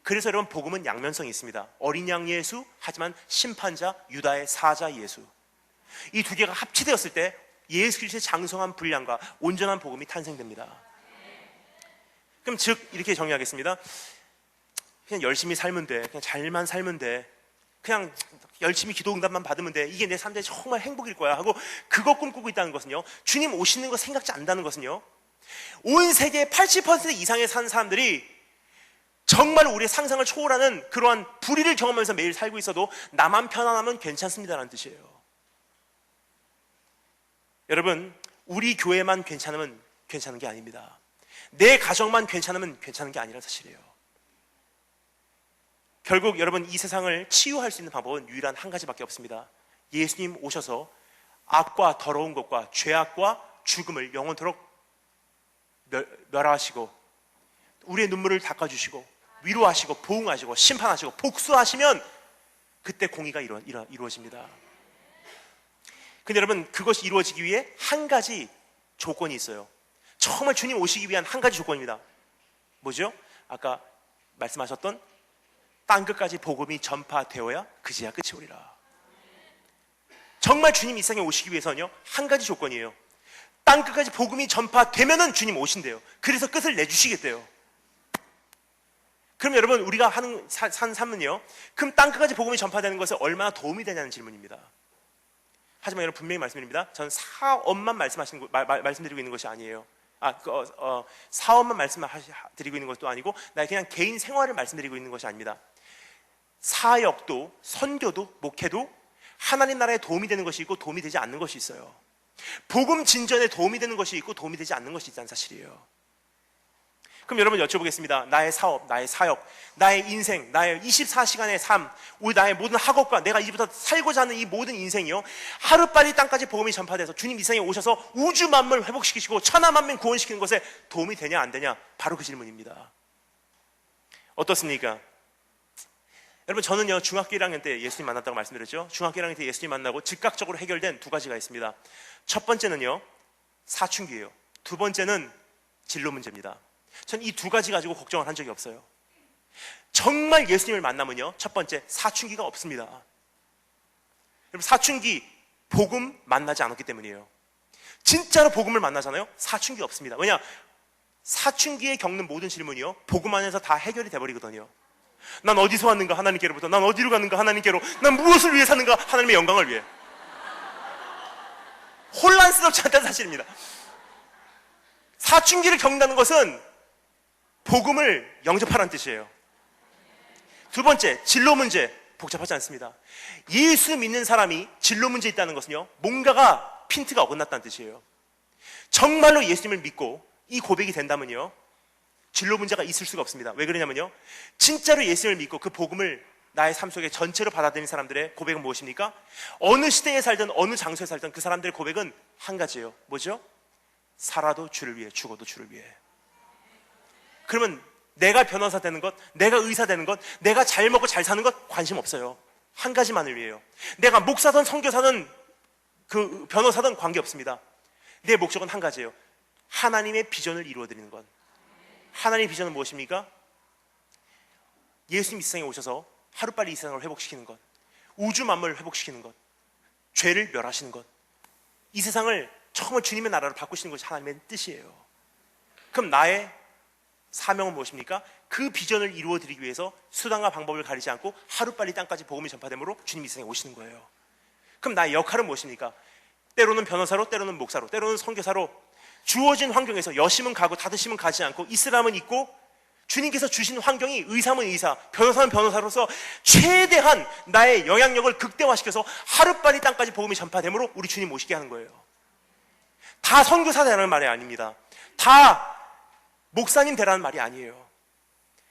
그래서 여러분 복음은 양면성이 있습니다. 어린 양 예수, 하지만 심판자 유다의 사자 예수. 이 두 개가 합치되었을 때 예수 그리스도의 장성한 분량과 온전한 복음이 탄생됩니다. 그럼 즉 이렇게 정리하겠습니다. 그냥 열심히 살면 돼. 그냥 잘만 살면 돼. 그냥 열심히 기도 응답만 받으면 돼. 이게 내 삶에 정말 행복일 거야 하고 그거 꿈꾸고 있다는 것은요, 주님 오시는 거 생각지 않는다는 것은요, 온 세계 80% 이상의 사는 사람들이 정말 우리의 상상을 초월하는 그러한 불의를 경험하면서 매일 살고 있어도 나만 편안하면 괜찮습니다라는 뜻이에요. 여러분, 우리 교회만 괜찮으면 괜찮은 게 아닙니다. 내 가정만 괜찮으면 괜찮은 게 아니라는 사실이에요. 결국 여러분 이 세상을 치유할 수 있는 방법은 유일한 한 가지밖에 없습니다. 예수님 오셔서 악과 더러운 것과 죄악과 죽음을 영원토록 멸하시고 우리의 눈물을 닦아주시고 위로하시고 보응하시고 심판하시고 복수하시면 그때 공의가 이루어집니다. 근데 여러분 그것이 이루어지기 위해 한 가지 조건이 있어요. 정말 주님 오시기 위한 한 가지 조건입니다. 뭐죠? 아까 말씀하셨던 땅끝까지 복음이 전파되어야 그제야 끝이 오리라. 정말 주님 이 세상에 오시기 위해서는요 한 가지 조건이에요. 땅끝까지 복음이 전파되면은 주님 오신대요. 그래서 끝을 내주시겠대요. 그럼 여러분 우리가 산 삶은요, 그럼 땅끝까지 복음이 전파되는 것에 얼마나 도움이 되냐는 질문입니다. 하지만 여러분 분명히 말씀드립니다. 저는 사업만 말씀드리고 있는 것이 아니에요. 사업만 말씀드리고 있는 것도 아니고 나의 그냥 개인 생활을 말씀드리고 있는 것이 아닙니다. 사역도 선교도 목회도 하나님 나라에 도움이 되는 것이 있고 도움이 되지 않는 것이 있어요. 복음 진전에 도움이 되는 것이 있고 도움이 되지 않는 것이 있다는 사실이에요. 그럼 여러분 여쭤보겠습니다. 나의 사업, 나의 사역, 나의 인생, 나의 24시간의 삶, 우리 나의 모든 학업과 내가 이제부터 살고자 하는 이 모든 인생이요, 하루빨리 땅까지 복음이 전파돼서 주님 이 세상에 오셔서 우주 만물 회복시키시고 천하 만민 구원시키는 것에 도움이 되냐 안 되냐, 바로 그 질문입니다. 어떻습니까? 여러분 저는요 중학교 1학년 때 예수님 만났다고 말씀드렸죠. 중학교 1학년 때 예수님 만나고 즉각적으로 해결된 두 가지가 있습니다. 첫 번째는요 사춘기예요. 두 번째는 진로 문제입니다. 전 이 두 가지 가지고 걱정을 한 적이 없어요. 정말 예수님을 만나면요 첫 번째 사춘기가 없습니다. 여러분 사춘기 복음 만나지 않았기 때문이에요. 진짜로 복음을 만나잖아요. 사춘기 없습니다. 왜냐? 사춘기에 겪는 모든 질문이요 복음 안에서 다 해결이 돼버리거든요. 난 어디서 왔는가 하나님께로부터, 난 어디로 갔는가 하나님께로, 난 무엇을 위해 사는가 하나님의 영광을 위해. 혼란스럽지 않다는 사실입니다. 사춘기를 겪는다는 것은 복음을 영접하라는 뜻이에요. 두 번째, 진로 문제 복잡하지 않습니다. 예수 믿는 사람이 진로 문제 있다는 것은요 뭔가가 핀트가 어긋났다는 뜻이에요. 정말로 예수님을 믿고 이 고백이 된다면요 진로 문제가 있을 수가 없습니다. 왜 그러냐면요 진짜로 예수님을 믿고 그 복음을 나의 삶 속에 전체로 받아들인 사람들의 고백은 무엇입니까? 어느 시대에 살든 어느 장소에 살든 그 사람들의 고백은 한 가지예요. 뭐죠? 살아도 주를 위해, 죽어도 주를 위해. 그러면 내가 변호사 되는 것, 내가 의사 되는 것, 내가 잘 먹고 잘 사는 것 관심 없어요. 한 가지만을 위해요. 내가 목사든 선교사든 그 변호사든 관계없습니다. 내 목적은 한 가지예요. 하나님의 비전을 이루어드리는 것. 하나님의 비전은 무엇입니까? 예수님 이 세상에 오셔서 하루빨리 이 세상을 회복시키는 것, 우주 만물을 회복시키는 것, 죄를 멸하시는 것, 이 세상을 정말 주님의 나라로 바꾸시는 것이 하나님의 뜻이에요. 그럼 나의 사명은 무엇입니까? 그 비전을 이루어드리기 위해서 수단과 방법을 가리지 않고 하루빨리 땅까지 복음이 전파되므로 주님이 이 세상에 오시는 거예요. 그럼 나의 역할은 무엇입니까? 때로는 변호사로, 때로는 목사로, 때로는 선교사로 주어진 환경에서 여심은 가고 다드심은 가지 않고 있으라면 있고 주님께서 주신 환경이 의사면 의사, 변호사면 변호사로서 최대한 나의 영향력을 극대화시켜서 하루빨리 땅까지 복음이 전파되므로 우리 주님 오시게 하는 거예요. 다 선교사 되라는 말이 아닙니다. 다 목사님 되라는 말이 아니에요.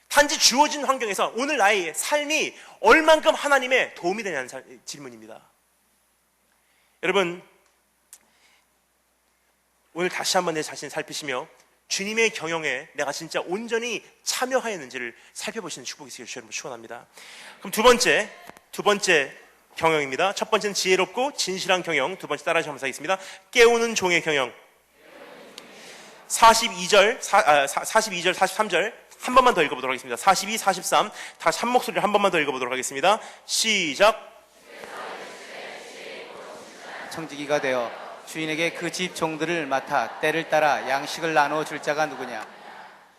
단지 주어진 환경에서 오늘 나의 삶이 얼만큼 하나님의 도움이 되냐는 질문입니다. 여러분, 오늘 다시 한번 내 자신을 살피시며 주님의 경영에 내가 진짜 온전히 참여하였는지를 살펴보시는 축복이 있으시길 여러분 축원합니다. 그럼 두 번째 경영입니다. 첫 번째는 지혜롭고 진실한 경영, 두 번째 따라서 감사하겠습니다. 깨우는 종의 경영. 42절, 43절 한 번만 더 읽어보도록 하겠습니다. 42, 43 다시 한 목소리를 한 번만 더 읽어보도록 하겠습니다. 시작. 청지기가 되어 주인에게 그 집 종들을 맡아 때를 따라 양식을 나누어 줄 자가 누구냐?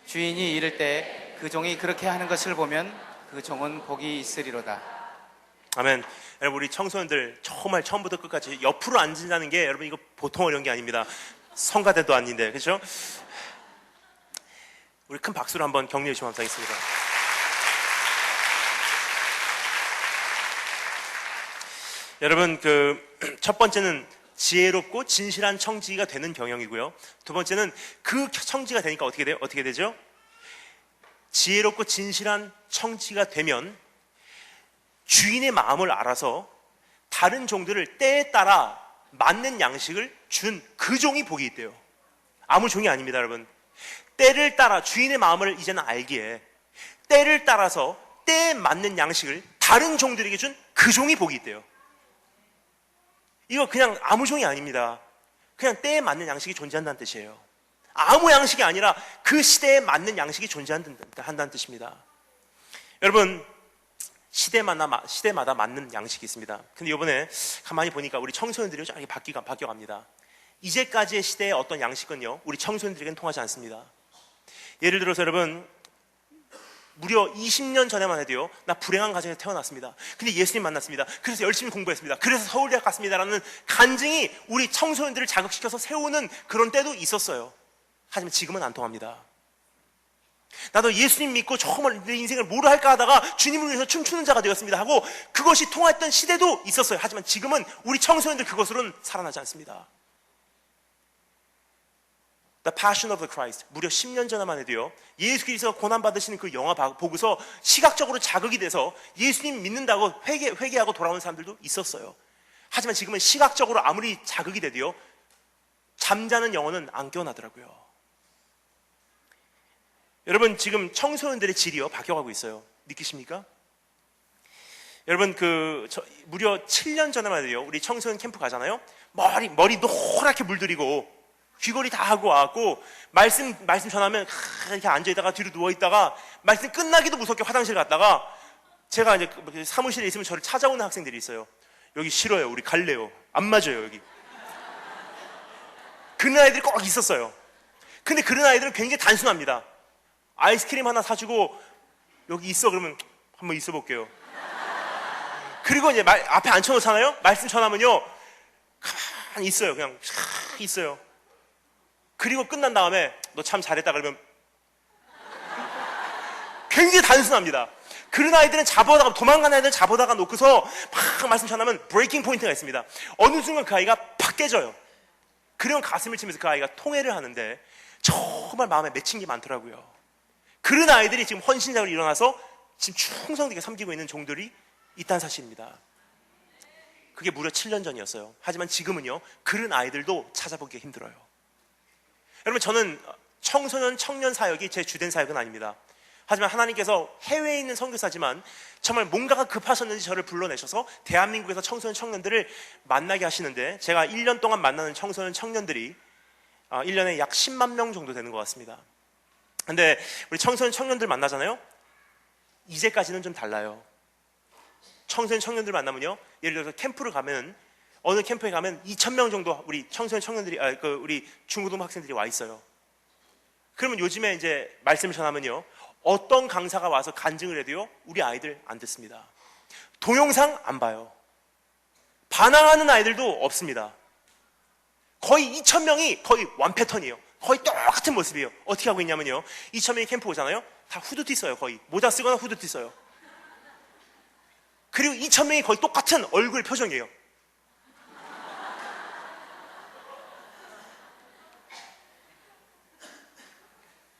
주인이 이를 때 그 종이 그렇게 하는 것을 보면 그 종은 복이 있으리로다. 아멘. 여러분, 우리 청소년들 정말 처음부터 끝까지 옆으로 앉는다는 게 여러분 이거 보통 어려운 게 아닙니다. 성가대도 아닌데, 그렇죠? 우리 큰 박수로 한번 격려해 주시면 감사하겠습니다. 여러분, 첫 번째는 지혜롭고 진실한 청지기가 되는 경영이고요. 두 번째는 그 청지기가 되니까 어떻게 돼요? 어떻게 되죠? 지혜롭고 진실한 청지기가 되면 주인의 마음을 알아서 다른 종들을 때에 따라 맞는 양식을 준 그 종이 복이 있대요. 아무 종이 아닙니다, 여러분. 때를 따라 주인의 마음을 이제는 알기에 때를 따라서 때에 맞는 양식을 다른 종들에게 준 그 종이 복이 있대요. 이거 그냥 아무 종이 아닙니다. 그냥 때에 맞는 양식이 존재한다는 뜻이에요. 아무 양식이 아니라 그 시대에 맞는 양식이 존재한다는 뜻입니다. 여러분, 시대마다 맞는 양식이 있습니다. 근데 이번에 가만히 보니까 우리 청소년들이 좀 바뀌어갑니다. 이제까지의 시대의 어떤 양식은요, 우리 청소년들에게는 통하지 않습니다. 예를 들어서 여러분, 무려 20년 전에만 해도요, 나 불행한 가정에서 태어났습니다. 근데 예수님 만났습니다. 그래서 열심히 공부했습니다. 그래서 서울대학 갔습니다라는 간증이 우리 청소년들을 자극시켜서 세우는 그런 때도 있었어요. 하지만 지금은 안 통합니다. 나도 예수님 믿고 정말 내 인생을 뭐로 할까 하다가 주님을 위해서 춤추는 자가 되었습니다 하고 그것이 통했던 시대도 있었어요. 하지만 지금은 우리 청소년들 그것으로는 살아나지 않습니다. The Passion of the Christ, 무려 10년 전에만 해도요, 예수 그리스도가 고난받으시는 그 영화 보고서 시각적으로 자극이 돼서 예수님 믿는다고 회개하고 돌아오는 사람들도 있었어요. 하지만 지금은 시각적으로 아무리 자극이 돼도요, 잠자는 영혼은 안 깨어나더라고요. 여러분, 지금 청소년들의 질이요, 바뀌어가고 있어요. 느끼십니까? 여러분, 무려 7년 전에만 해도요, 우리 청소년 캠프 가잖아요? 머리 노랗게 물들이고, 귀걸이 다 하고 와갖고 말씀 전하면 이렇게 앉아있다가 뒤로 누워있다가 말씀 끝나기도 무섭게 화장실 갔다가 제가 이제 사무실에 있으면 저를 찾아오는 학생들이 있어요. 여기 싫어요. 우리 갈래요. 안 맞아요. 여기. 그런 아이들이 꼭 있었어요. 근데 그런 아이들은 굉장히 단순합니다. 아이스크림 하나 사주고 여기 있어 그러면 한번 있어 볼게요. 그리고 이제 앞에 앉혀놓잖아요. 말씀 전하면요 가만히 있어요. 그냥 있어요. 그리고 끝난 다음에 너 참 잘했다 그러면 굉장히 단순합니다. 그런 아이들은 도망가는 아이들은 잡아다가 놓고서 막 말씀 전하면 브레이킹 포인트가 있습니다. 어느 순간 그 아이가 팍 깨져요. 그러면 가슴을 치면서 그 아이가 통회를 하는데 정말 마음에 맺힌 게 많더라고요. 그런 아이들이 지금 헌신자로 일어나서 지금 충성되게 섬기고 있는 종들이 있다는 사실입니다. 그게 무려 7년 전이었어요. 하지만 지금은요, 그런 아이들도 찾아보기 힘들어요. 여러분, 저는 청소년 청년 사역이 제 주된 사역은 아닙니다. 하지만 하나님께서 해외에 있는 선교사지만 정말 뭔가가 급하셨는지 저를 불러내셔서 대한민국에서 청소년 청년들을 만나게 하시는데 제가 1년 동안 만나는 청소년 청년들이 1년에 약 10만 명 정도 되는 것 같습니다. 근데 우리 청소년 청년들 만나잖아요? 이제까지는 좀 달라요. 청소년 청년들 만나면요, 예를 들어서 캠프를 가면 어느 캠프에 가면 2,000명 정도 우리 청소년 청년들이 우리 중고등부 학생들이 와 있어요. 그러면 요즘에 이제 말씀을 전하면요, 어떤 강사가 와서 간증을 해도요, 우리 아이들 안 듣습니다. 동영상 안 봐요. 반항하는 아이들도 없습니다. 거의 2,000명이 거의 완 패턴이에요. 거의 똑같은 모습이에요. 어떻게 하고 있냐면요, 2,000명이 캠프 오잖아요. 다 후드티 써요. 거의 모자 쓰거나 후드티 써요. 그리고 2,000명이 거의 똑같은 얼굴 표정이에요.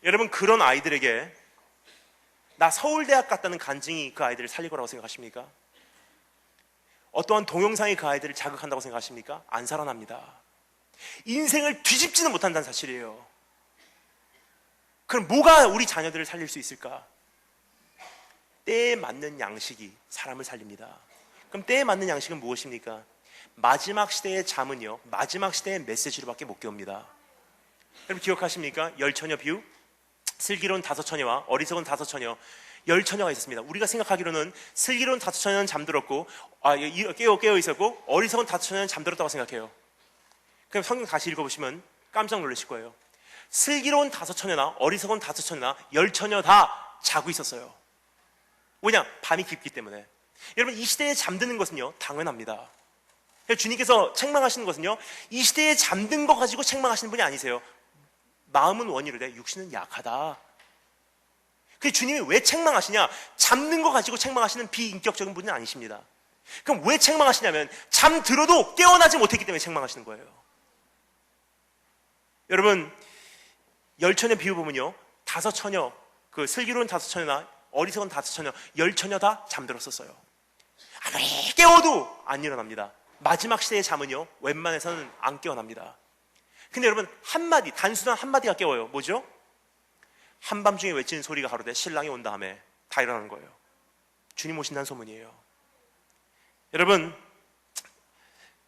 여러분, 그런 아이들에게 나 서울대학 갔다는 간증이 그 아이들을 살릴 거라고 생각하십니까? 어떠한 동영상이 그 아이들을 자극한다고 생각하십니까? 안 살아납니다. 인생을 뒤집지는 못한다는 사실이에요. 그럼 뭐가 우리 자녀들을 살릴 수 있을까? 때에 맞는 양식이 사람을 살립니다. 그럼 때에 맞는 양식은 무엇입니까? 마지막 시대의 잠은요, 마지막 시대의 메시지로밖에 못 깨웁니다. 여러분 기억하십니까? 열처녀 비유? 슬기로운 5처녀와 어리석은 5처녀, 10처녀가 있었습니다. 우리가 생각하기로는 슬기로운 5처녀는 잠들었고, 깨어 있었고, 어리석은 5처녀는 잠들었다고 생각해요. 그럼 성경 다시 읽어보시면 깜짝 놀라실 거예요. 슬기로운 5처녀나 어리석은 5처녀나 10처녀 다 자고 있었어요. 왜냐? 밤이 깊기 때문에. 여러분, 이 시대에 잠드는 것은요, 당연합니다. 주님께서 책망하시는 것은요, 이 시대에 잠든 거 가지고 책망하시는 분이 아니세요. 마음은 원이로되 육신은 약하다. 그 주님이 왜 책망하시냐? 잠든 거 가지고 책망하시는 비인격적인 분은 아니십니다. 그럼 왜 책망하시냐면 잠들어도 깨어나지 못했기 때문에 책망하시는 거예요. 여러분, 10처녀 비유 보면요, 5처녀, 그 슬기로운 5처녀나 어리석은 5처녀, 10처녀 다 잠들었었어요. 아무리 깨워도 안 일어납니다. 마지막 시대의 잠은요, 웬만해서는 안 깨어납니다. 근데 여러분, 한마디, 단순한 한마디가 깨워요. 뭐죠? 한밤중에 외치는 소리가 가로되 신랑이 온 다음에 다 일어나는 거예요. 주님 오신다는 소문이에요. 여러분,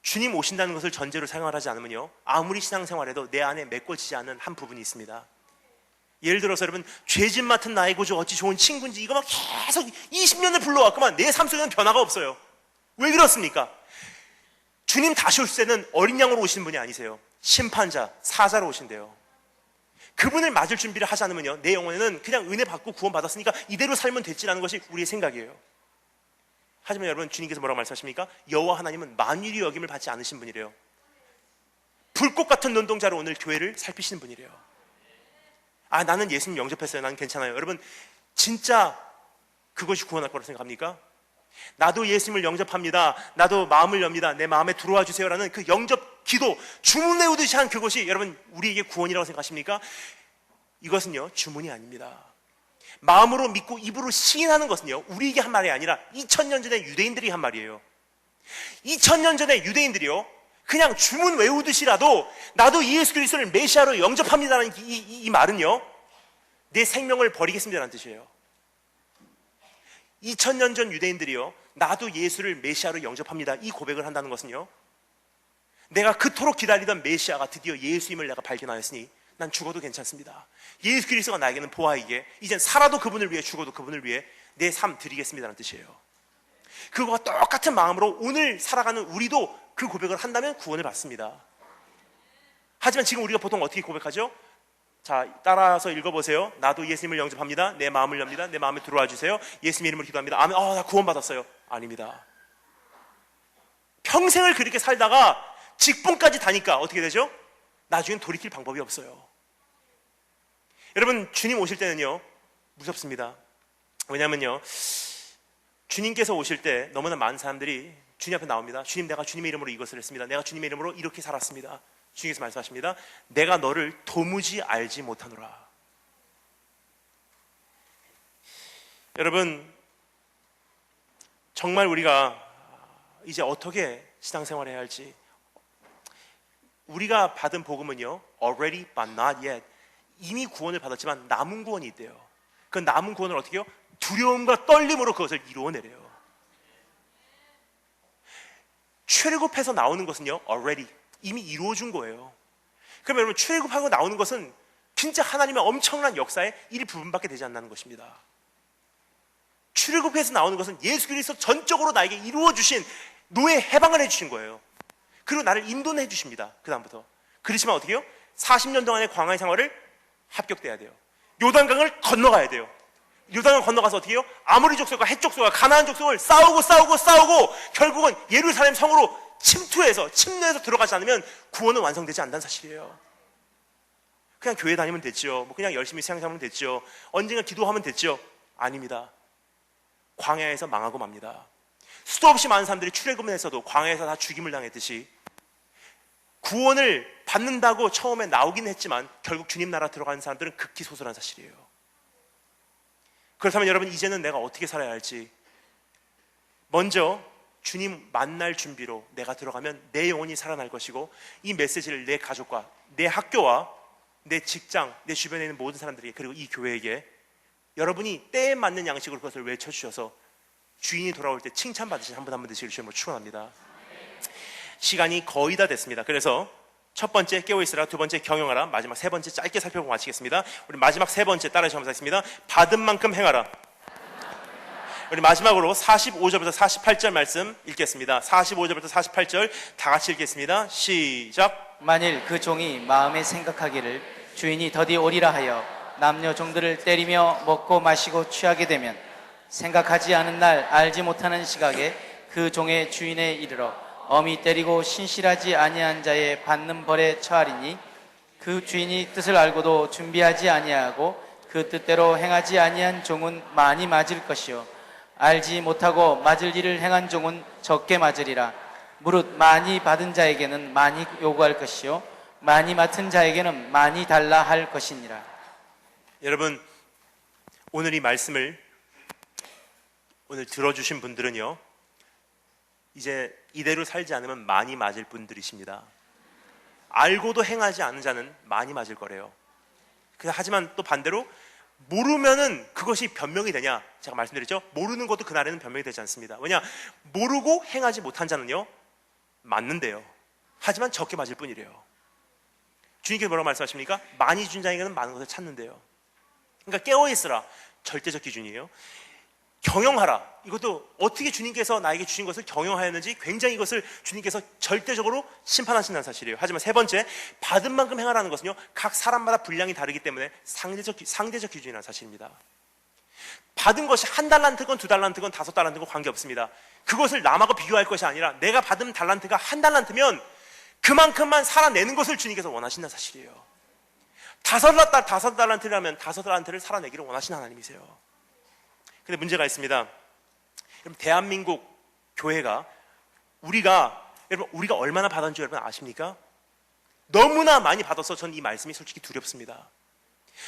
주님 오신다는 것을 전제로 생활하지 않으면요, 아무리 신앙생활해도 내 안에 메꿔지지 않는 한 부분이 있습니다. 예를 들어서 여러분, 죄짓 맡은 나의 구주 어찌 좋은 친구인지 이거 막 계속 20년을 불러왔구만 내 삶 속에는 변화가 없어요. 왜 그렇습니까? 주님 다시 오실 때는 어린 양으로 오시는 분이 아니세요. 심판자, 사자로 오신대요. 그분을 맞을 준비를 하지 않으면요, 내 영혼에는 그냥 은혜 받고 구원 받았으니까 이대로 살면 됐지라는 것이 우리의 생각이에요. 하지만 여러분, 주님께서 뭐라고 말씀하십니까? 여호와 하나님은 만유리 여김을 받지 않으신 분이래요. 불꽃 같은 눈동자로 오늘 교회를 살피시는 분이래요. 아, 나는 예수님 영접했어요. 난 괜찮아요. 여러분, 진짜 그것이 구원할 거라고 생각합니까? 나도 예수님을 영접합니다. 나도 마음을 엽니다. 내 마음에 들어와 주세요라는 그 영접 기도, 주문 외우듯이 한 그것이 여러분 우리에게 구원이라고 생각하십니까? 이것은요, 주문이 아닙니다. 마음으로 믿고 입으로 시인하는 것은요, 우리에게 한 말이 아니라 2000년 전에 유대인들이 한 말이에요. 2000년 전에 유대인들이요, 그냥 주문 외우듯이라도 나도 예수 그리스도를 메시아로 영접합니다라는 이 말은요, 내 생명을 버리겠습니다라는 뜻이에요. 2000년 전 유대인들이요, 나도 예수를 메시아로 영접합니다 이 고백을 한다는 것은요, 내가 그토록 기다리던 메시아가 드디어 예수임을 내가 발견하였으니 난 죽어도 괜찮습니다. 예수 그리스도가 나에게는 보아이게 이젠 살아도 그분을 위해 죽어도 그분을 위해 내 삶 드리겠습니다라는 뜻이에요. 그거와 똑같은 마음으로 오늘 살아가는 우리도 그 고백을 한다면 구원을 받습니다. 하지만 지금 우리가 보통 어떻게 고백하죠? 자, 따라서 읽어보세요. 나도 예수님을 영접합니다. 내 마음을 엽니다. 내 마음에 들어와 주세요. 예수님 이름으로 기도합니다. 아멘. 나 구원 받았어요. 아닙니다. 평생을 그렇게 살다가 직분까지 다니까 어떻게 되죠? 나중엔 돌이킬 방법이 없어요. 여러분, 주님 오실 때는요, 무섭습니다. 왜냐면요, 주님께서 오실 때 너무나 많은 사람들이 주님 앞에 나옵니다. 주님, 내가 주님의 이름으로 이것을 했습니다. 내가 주님의 이름으로 이렇게 살았습니다. 주님께서 말씀하십니다. 내가 너를 도무지 알지 못하노라. 여러분, 정말 우리가 이제 어떻게 신앙생활을 해야 할지, 우리가 받은 복음은요, already but not yet, 이미 구원을 받았지만 남은 구원이 있대요. 그 남은 구원을 어떻게 해요? 두려움과 떨림으로 그것을 이루어내래요. 출애굽해서 나오는 것은요, already, 이미 이루어준 거예요. 그럼 여러분, 출애굽하고 나오는 것은 진짜 하나님의 엄청난 역사의 일부분밖에 되지 않는 것입니다. 출애굽해서 나오는 것은 예수 그리스도 전적으로 나에게 이루어주신 노예 해방을 해주신 거예요. 그리고 나를 인도해 주십니다. 그 다음부터. 그렇지만 어떻게 해요? 40년 동안의 광야의 생활을 합격돼야 돼요. 요단강을 건너가야 돼요. 요단강을 건너가서 어떻게 해요? 아모리 족속과 헷 족속과 가나안 족속을 싸우고 결국은 예루살렘 성으로 침례해서 들어가지 않으면 구원은 완성되지 않는다는 사실이에요. 그냥 교회 다니면 됐죠. 뭐 그냥 열심히 생각하면 됐죠. 언젠가 기도하면 됐죠. 아닙니다. 광야에서 망하고 맙니다. 수도 없이 많은 사람들이 출애굽을 했어도 광야에서 다 죽임을 당했듯이 구원을 받는다고 처음에 나오긴 했지만 결국 주님 나라 들어가는 사람들은 극히 소수라는 사실이에요. 그렇다면 여러분, 이제는 내가 어떻게 살아야 할지, 먼저 주님 만날 준비로 내가 들어가면 내 영혼이 살아날 것이고, 이 메시지를 내 가족과 내 학교와 내 직장, 내 주변에 있는 모든 사람들에게, 그리고 이 교회에게 여러분이 때에 맞는 양식으로 그것을 외쳐주셔서 주인이 돌아올 때 칭찬받으신 한 분 한 분 되시길 주님으로 축원합니다. 시간이 거의 다 됐습니다. 그래서 첫 번째 깨어있으라, 두 번째 경영하라, 마지막 세 번째 짧게 살펴보고 마치겠습니다. 우리 마지막 세 번째 따라서 한번 하겠습니다. 받은 만큼 행하라. 우리 마지막으로 45절부터 48절 말씀 읽겠습니다. 45절부터 48절 다 같이 읽겠습니다. 시작. 만일 그 종이 마음에 생각하기를 주인이 더디 오리라 하여 남녀 종들을 때리며 먹고 마시고 취하게 되면, 생각하지 않은 날 알지 못하는 시각에 그 종의 주인에 이르러 엄히 때리고 신실하지 아니한 자의 받는 벌에 처하리니, 그 주인이 뜻을 알고도 준비하지 아니하고 그 뜻대로 행하지 아니한 종은 많이 맞을 것이요, 알지 못하고 맞을 일을 행한 종은 적게 맞으리라. 무릇 많이 받은 자에게는 많이 요구할 것이요, 많이 맡은 자에게는 많이 달라 할 것이니라. 여러분, 오늘 이 말씀을 오늘 들어주신 분들은요, 이제 이대로 살지 않으면 많이 맞을 분들이십니다. 알고도 행하지 않은 자는 많이 맞을 거래요. 하지만 또 반대로 모르면은 그것이 변명이 되냐? 제가 말씀드렸죠? 모르는 것도 그날에는 변명이 되지 않습니다. 왜냐? 모르고 행하지 못한 자는요, 맞는데요. 하지만 적게 맞을 뿐이래요. 주님께서 뭐라고 말씀하십니까? 많이 준 자에게는 많은 것을 찾는데요. 그러니까 깨어있으라, 절대적 기준이에요. 경영하라, 이것도 어떻게 주님께서 나에게 주신 것을 경영하였는지 굉장히 이것을 주님께서 절대적으로 심판하신다는 사실이에요. 하지만 세 번째, 받은 만큼 행하라는 것은요, 각 사람마다 분량이 다르기 때문에 상대적 기준이라는 사실입니다. 받은 것이 1달란트건 2달란트건 5달란트건 관계없습니다. 그것을 남하고 비교할 것이 아니라 내가 받은 달란트가 1달란트면 그만큼만 살아내는 것을 주님께서 원하신다는 사실이에요. 5달란트라면 5달란트를 살아내기를 원하시는 하나님이세요. 근데 문제가 있습니다. 여러분, 대한민국 교회가 우리가 얼마나 받았는지 여러분 아십니까? 너무나 많이 받아서 전 이 말씀이 솔직히 두렵습니다.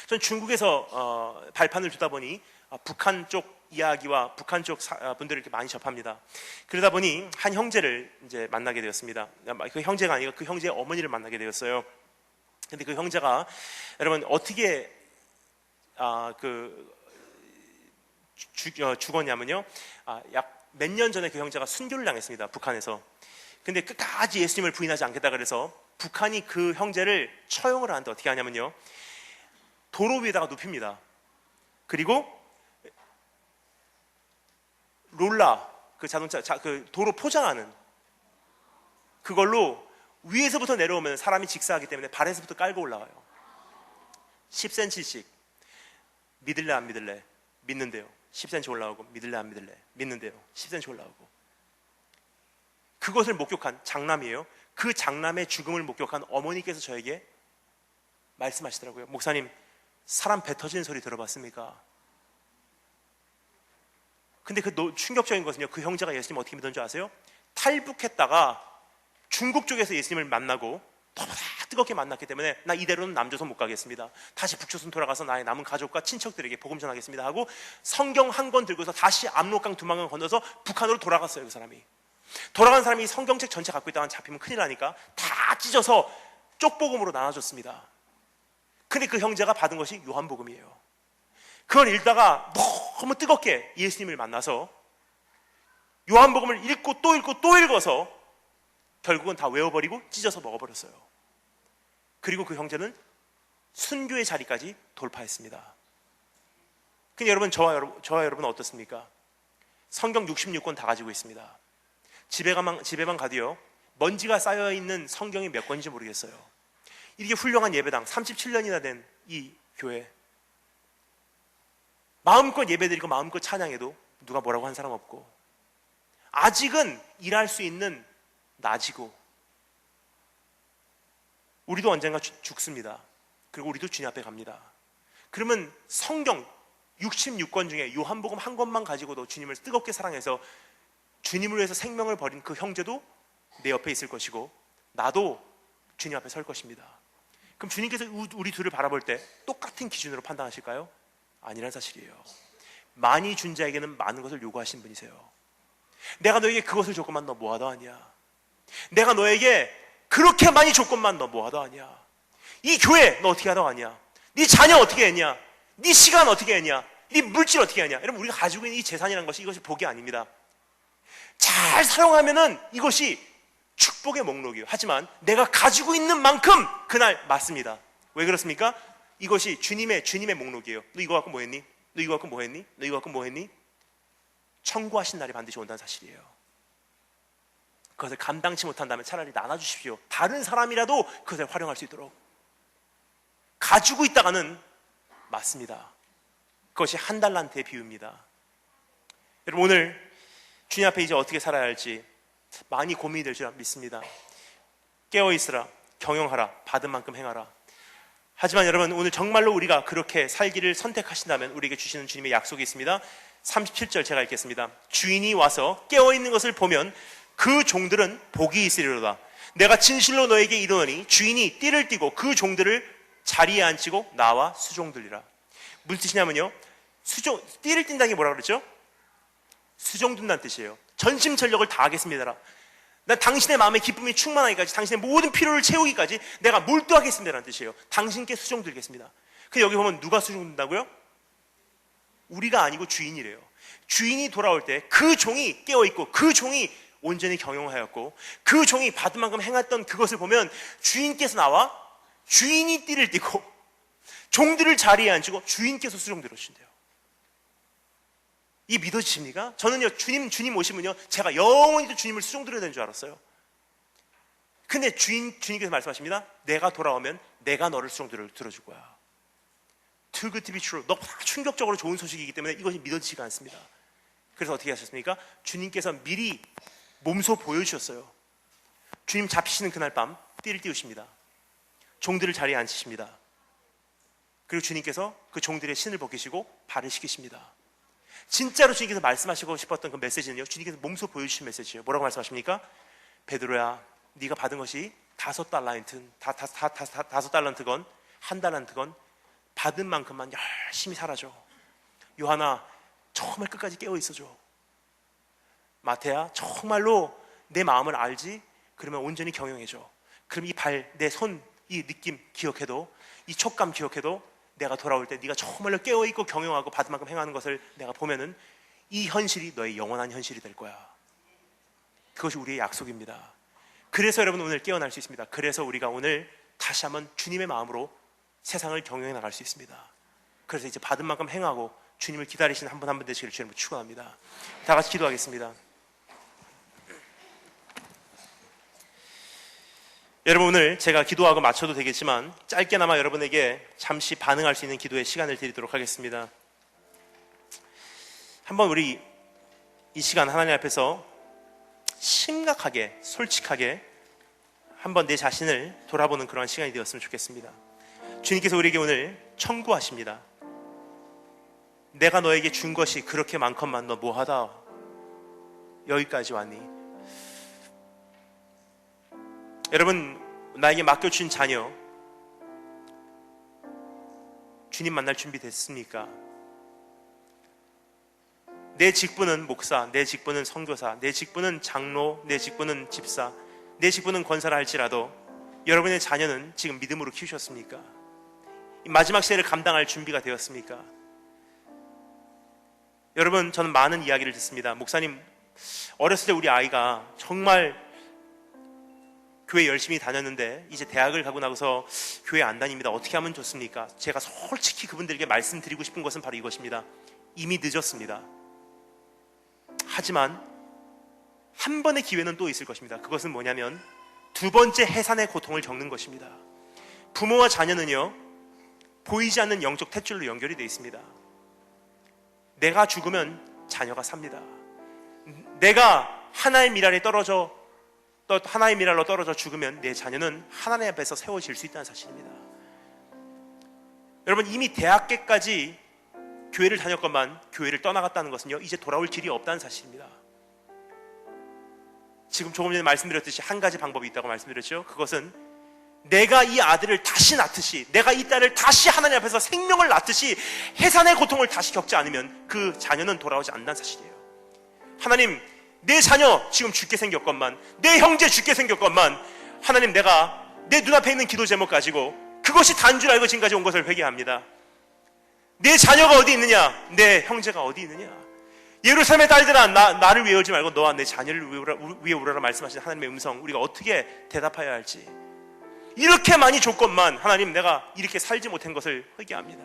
전 중국에서 발판을 두다 보니 북한 쪽 이야기와 북한 쪽 분들을 이렇게 많이 접합니다. 그러다 보니 한 형제를 이제 만나게 되었습니다. 그 형제가 아니고 그 형제의 어머니를 만나게 되었어요. 근데 그 형제가 여러분 어떻게 죽었냐면요, 약 몇 년 전에 그 형제가 순교를 당했습니다. 북한에서. 근데 끝까지 예수님을 부인하지 않겠다 그래서 북한이 그 형제를 처형을 하는데 어떻게 하냐면요, 도로 위에다가 눕힙니다. 그리고 롤라, 그 자동차, 그 도로 포장하는 그걸로 위에서부터 내려오면 사람이 직사하기 때문에 발에서부터 깔고 올라가요. 10cm씩. 믿을래 안 믿을래? 믿는데요. 10cm 올라오고, 믿을래 안 믿을래? 믿는데요. 10cm 올라오고. 그것을 목격한 장남이에요. 그 장남의 죽음을 목격한 어머니께서 저에게 말씀하시더라고요. 목사님, 사람 배 터지는 소리 들어봤습니까? 근데 그 충격적인 것은요, 그 형제가 예수님 어떻게 믿은 줄 아세요? 탈북했다가 중국 쪽에서 예수님을 만나고 너무나 뜨겁게 만났기 때문에 나 이대로는 남조선 못 가겠습니다. 다시 북조선 돌아가서 나의 남은 가족과 친척들에게 복음 전하겠습니다 하고 성경 한 권 들고서 다시 압록강 두만강 건너서 북한으로 돌아갔어요. 그 사람이. 돌아간 사람이 성경책 전체 갖고 있다가 잡히면 큰일 나니까 다 찢어서 쪽복음으로 나눠줬습니다. 근데 그 형제가 받은 것이 요한복음이에요. 그걸 읽다가 너무 뜨겁게 예수님을 만나서 요한복음을 읽고 또 읽고 또 읽어서 결국은 다 외워버리고 찢어서 먹어버렸어요. 그리고 그 형제는 순교의 자리까지 돌파했습니다. 근데 여러분, 저와 여러분은 어떻습니까? 성경 66권 다 가지고 있습니다. 집에만 가도요, 먼지가 쌓여있는 성경이 몇 권인지 모르겠어요. 이렇게 훌륭한 예배당, 37년이나 된 이 교회. 마음껏 예배드리고 마음껏 찬양해도 누가 뭐라고 한 사람 없고, 아직은 일할 수 있는 나지고, 우리도 언젠가 죽습니다. 그리고 우리도 주님 앞에 갑니다. 그러면 성경 66권 중에 요한복음 한 권만 가지고도 주님을 뜨겁게 사랑해서 주님을 위해서 생명을 버린 그 형제도 내 옆에 있을 것이고, 나도 주님 앞에 설 것입니다. 그럼 주님께서 우리 둘을 바라볼 때 똑같은 기준으로 판단하실까요? 아니란 사실이에요. 많이 준 자에게는 많은 것을 요구하신 분이세요. 내가 너에게 그것을 줬건만 너 뭐하다 하냐? 내가 너에게 그렇게 많이 줬건만 너 뭐하다 하냐? 이 교회 너 어떻게 하다 하냐? 네 자녀 어떻게 했냐? 네 시간 어떻게 했냐? 네 물질 어떻게 하냐? 여러분, 우리가 가지고 있는 이 재산이라는 것이, 이것이 복이 아닙니다. 잘 사용하면은 이것이 축복의 목록이에요. 하지만 내가 가지고 있는 만큼 그날 맞습니다. 왜 그렇습니까? 이것이 주님의 목록이에요. 너 이거 갖고 뭐 했니? 너 이거 갖고 뭐 했니? 너 이거 갖고 뭐 했니? 청구하신 날이 반드시 온다는 사실이에요. 그것을 감당치 못한다면 차라리 나눠주십시오. 다른 사람이라도 그것을 활용할 수 있도록. 가지고 있다가는 맞습니다. 그것이 한 달란트의 비유입니다. 여러분, 오늘 주님 앞에 이제 어떻게 살아야 할지 많이 고민이 될 줄 믿습니다. 깨어있으라, 경영하라, 받은 만큼 행하라. 하지만 여러분, 오늘 정말로 우리가 그렇게 살기를 선택하신다면 우리에게 주시는 주님의 약속이 있습니다. 37절 제가 읽겠습니다. 주인이 와서 깨어있는 것을 보면 그 종들은 복이 있으리로다. 내가 진실로 너에게 이르노니 주인이 띠를 띠고 그 종들을 자리에 앉히고 나와 수종들이라. 무슨 뜻이냐면요, 띠를 띈다는 게 뭐라고 그랬죠? 수종든다는 뜻이에요. 전심전력을 다하겠습니다. 난 당신의 마음의 기쁨이 충만하기까지, 당신의 모든 필요를 채우기까지 내가 몰두하겠습니다라는 뜻이에요. 당신께 수종들겠습니다. 근데 여기 보면 누가 수종든다고요? 우리가 아니고 주인이래요. 주인이 돌아올 때 그 종이 깨어있고 그 종이 온전히 경영하였고 그 종이 받은 만큼 행했던 그것을 보면 주인께서 나와 주인이 띠를 띠고 종들을 자리에 앉히고 주인께서 수종들어 주신대요. 이 믿어지십니까? 저는요, 주님 오시면요, 제가 영원히 또 주님을 수종드려야 되는 줄 알았어요. 근데 주님께서 말씀하십니다. 내가 돌아오면 내가 너를 수종들어줄 거야. Too good to be true. 너무 충격적으로 좋은 소식이기 때문에 이것이 믿어지지가 않습니다. 그래서 어떻게 하셨습니까? 주님께서 미리 몸소 보여주셨어요. 주님 잡히시는 그날 밤 띠를 띄우십니다. 종들을 자리에 앉히십니다. 그리고 주님께서 그 종들의 신을 벗기시고 발을 씻기십니다. 진짜로 주님께서 말씀하시고 싶었던 그 메시지는요, 주님께서 몸소 보여주신 메시지예요. 뭐라고 말씀하십니까? 베드로야, 네가 받은 것이 5달란트건 1달란트건 받은 만큼만 열심히 살아줘. 요한아, 정말 끝까지 깨어 있어줘. 마태야, 정말로 내 마음을 알지? 그러면 온전히 경영해줘. 그럼 이 발, 내 손, 이 느낌 기억해도, 이 촉감 기억해도 내가 돌아올 때 네가 정말로 깨어있고 경영하고 받은 만큼 행하는 것을 내가 보면은 이 현실이 너의 영원한 현실이 될 거야. 그것이 우리의 약속입니다. 그래서 여러분, 오늘 깨어날 수 있습니다. 그래서 우리가 오늘 다시 한번 주님의 마음으로 세상을 경영해 나갈 수 있습니다. 그래서 이제 받은 만큼 행하고 주님을 기다리시는 한 분 한 분 되시기를 주님으로 축원합니다. 다 같이 기도하겠습니다. 여러분, 오늘 제가 기도하고 마쳐도 되겠지만 짧게나마 여러분에게 잠시 반응할 수 있는 기도의 시간을 드리도록 하겠습니다. 한번 우리 이 시간 하나님 앞에서 심각하게, 솔직하게 한번 내 자신을 돌아보는 그러한 시간이 되었으면 좋겠습니다. 주님께서 우리에게 오늘 청구하십니다. 내가 너에게 준 것이 그렇게 많건만 너 뭐하다 여기까지 왔니? 여러분, 나에게 맡겨준 자녀 주님 만날 준비 됐습니까? 내 직분은 목사, 내 직분은 선교사, 내 직분은 장로, 내 직분은 집사, 내 직분은 권사라 할지라도 여러분의 자녀는 지금 믿음으로 키우셨습니까? 이 마지막 시대를 감당할 준비가 되었습니까? 여러분, 저는 많은 이야기를 듣습니다. 목사님, 어렸을 때 우리 아이가 정말 교회 열심히 다녔는데 이제 대학을 가고 나서 교회 안 다닙니다. 어떻게 하면 좋습니까? 제가 솔직히 그분들에게 말씀드리고 싶은 것은 바로 이것입니다. 이미 늦었습니다. 하지만 한 번의 기회는 또 있을 것입니다. 그것은 뭐냐면 두 번째 해산의 고통을 겪는 것입니다. 부모와 자녀는요, 보이지 않는 영적 탯줄로 연결이 되어 있습니다. 내가 죽으면 자녀가 삽니다. 내가 하나의 미랄로 떨어져 죽으면 내 자녀는 하나님 앞에서 세워질 수 있다는 사실입니다. 여러분, 이미 대학교까지 교회를 다녔건만 교회를 떠나갔다는 것은요, 이제 돌아올 길이 없다는 사실입니다. 지금 조금 전에 말씀드렸듯이 한 가지 방법이 있다고 말씀드렸죠. 그것은 내가 이 아들을 다시 낳듯이, 내가 이 딸을 다시 하나님 앞에서 생명을 낳듯이 해산의 고통을 다시 겪지 않으면 그 자녀는 돌아오지 않는다는 사실이에요. 하나님, 내 자녀 지금 죽게 생겼건만, 내 형제 죽게 생겼건만, 하나님, 내가 내 눈앞에 있는 기도 제목 가지고 그것이 단 줄 알고 지금까지 온 것을 회개합니다. 내 자녀가 어디 있느냐? 내 형제가 어디 있느냐? 예루살렘의 딸들아, 나를 위해 울지 말고 너와 내 자녀를 위해 울어라 말씀하신 하나님의 음성, 우리가 어떻게 대답해야 할지, 이렇게 많이 줬건만 하나님, 내가 이렇게 살지 못한 것을 회개합니다.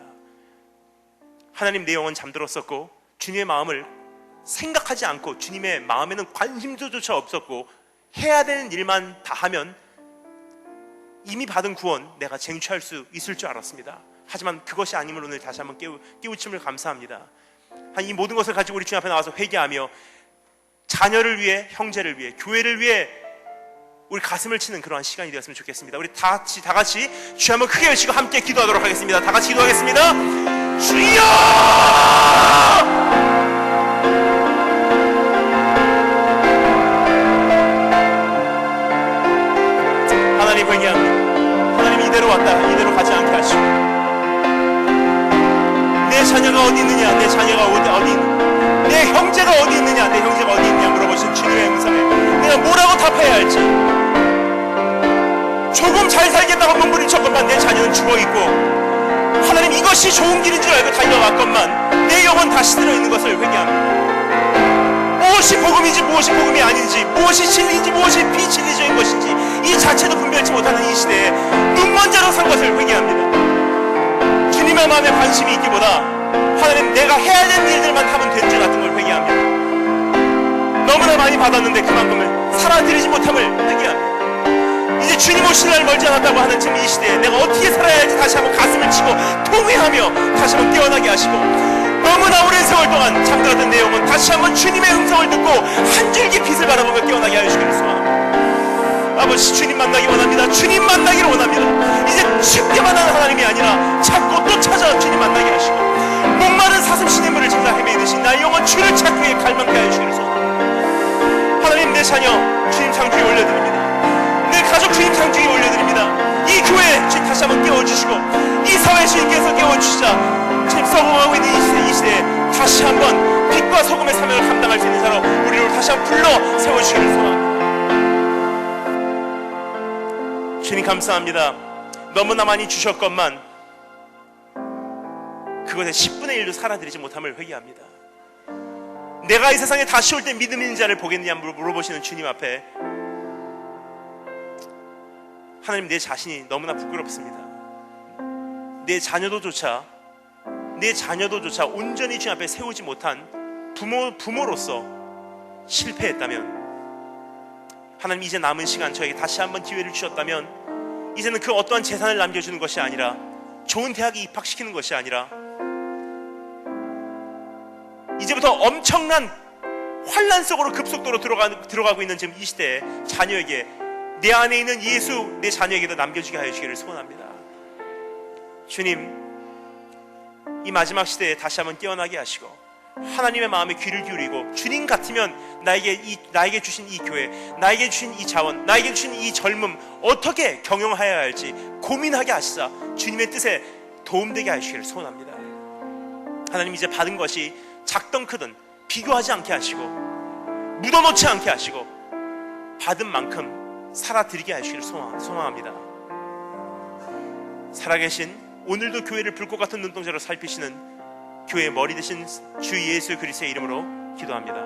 하나님, 내 영혼 잠들었었고 주님의 마음을 생각하지 않고 주님의 마음에는 관심조차 없었고 해야 되는 일만 다 하면 이미 받은 구원 내가 쟁취할 수 있을 줄 알았습니다. 하지만 그것이 아님을 오늘 다시 한번 깨우침을 감사합니다. 이 모든 것을 가지고 우리 주님 앞에 나와서 회개하며 자녀를 위해, 형제를 위해, 교회를 위해 우리 가슴을 치는 그러한 시간이 되었으면 좋겠습니다. 우리 다 같이 주 한번 크게 외치고 함께 기도하도록 하겠습니다. 다 같이 기도하겠습니다. 주여! 하나님 회개합니다. 하나님, 이대로 왔다 이대로 가지 않게 하시고, 내 자녀가 어디 있느냐, 내 자녀가 어디 있느냐, 내 형제가 어디 있느냐, 내 형제가 어디 있느냐 물어보신 주님의 음성에 내가 뭐라고 답해야 할지, 조금 잘 살겠다고 몸부림쳤건만 내 자녀는 죽어있고, 하나님, 이것이 좋은 길인 줄 알고 달려갔건만 내 영혼 다시 들어있는 것을 회개합니다. 무엇이 복음인지 무엇이 복음이 아닌지, 무엇이 진리인지 무엇이 비진리적인 것인지 이 자체도 분별치 못하는 이 시대에 눈먼 자로 산 것을 회개합니다. 주님의 마음에 관심이 있기보다 하나님, 내가 해야 되는 일들만 하면 된 줄 알았던 걸 회개합니다. 너무나 많이 받았는데 그만큼을 살아드리지 못함을 회개합니다. 이제 주님 오실 날 멀지 않았다고 하는 지금 이 시대에 내가 어떻게 살아야 할지 다시 한번 가슴을 치고 통회하며 다시 한번 깨어나게 하시고, 너무나 오랜 세월 동안 잠들었던 내 영혼 다시 한번 주님의 음성을 듣고 한 줄기 빛을 바라보며 깨어나게 하시기를 소원합니다. 아버지, 주님 만나기 원합니다. 주님 만나기를 원합니다. 이제 쉽게 만나는 하나님이 아니라 찾고 또 찾아 주님 만나게 하시고, 목마른 사슴 시냇물을 찾아 헤매듯이 나의 영혼 주를 찾기 위해 갈망케 하시기를 소원합니다. 하나님, 내 자녀 주님 창조에 올려드립니다. 내 가족 주님 창조에 올려드립니다. 이 교회 주님 다시 한번 깨워주시고, 이 사회 주님께서 깨워주시자 지금 썩어가고 있는 이 시대에 다시 한번 빛과 소금의 사명을 감당할 수 있는 자로 우리를 다시 한번 불러 세워주시기를 소원합니다. 주님 감사합니다. 너무나 많이 주셨건만 그것의 10분의 1도 살아드리지 못함을 회개합니다. 내가 이 세상에 다시 올 때 믿음 있는 자를 보겠느냐 물어보시는 주님 앞에 하나님, 내 자신이 너무나 부끄럽습니다. 내 자녀도조차 온전히 주님 앞에 세우지 못한 부모로서 실패했다면, 하나님, 이제 남은 시간 저에게 다시 한번 기회를 주셨다면 이제는 그 어떠한 재산을 남겨주는 것이 아니라, 좋은 대학에 입학시키는 것이 아니라, 이제부터 엄청난 환란 속으로 급속도로 들어가고 있는 지금 이 시대에 자녀에게, 내 안에 있는 예수 내 자녀에게도 남겨주게 하여 주기를 소원합니다. 주님, 이 마지막 시대에 다시 한번 깨어나게 하시고 하나님의 마음에 귀를 기울이고, 주님 같으면 나에게 주신 이 교회, 나에게 주신 이 자원, 나에게 주신 이 젊음 어떻게 경영해야 할지 고민하게 하시자 주님의 뜻에 도움되게 하시기를 소원합니다. 하나님, 이제 받은 것이 작든 크든 비교하지 않게 하시고 묻어놓지 않게 하시고 받은 만큼 살아드리게 하시기를 소망합니다. 살아계신 오늘도 교회를 불꽃 같은 눈동자로 살피시는 교회의 머리 되신 주 예수 그리스도의 이름으로 기도합니다.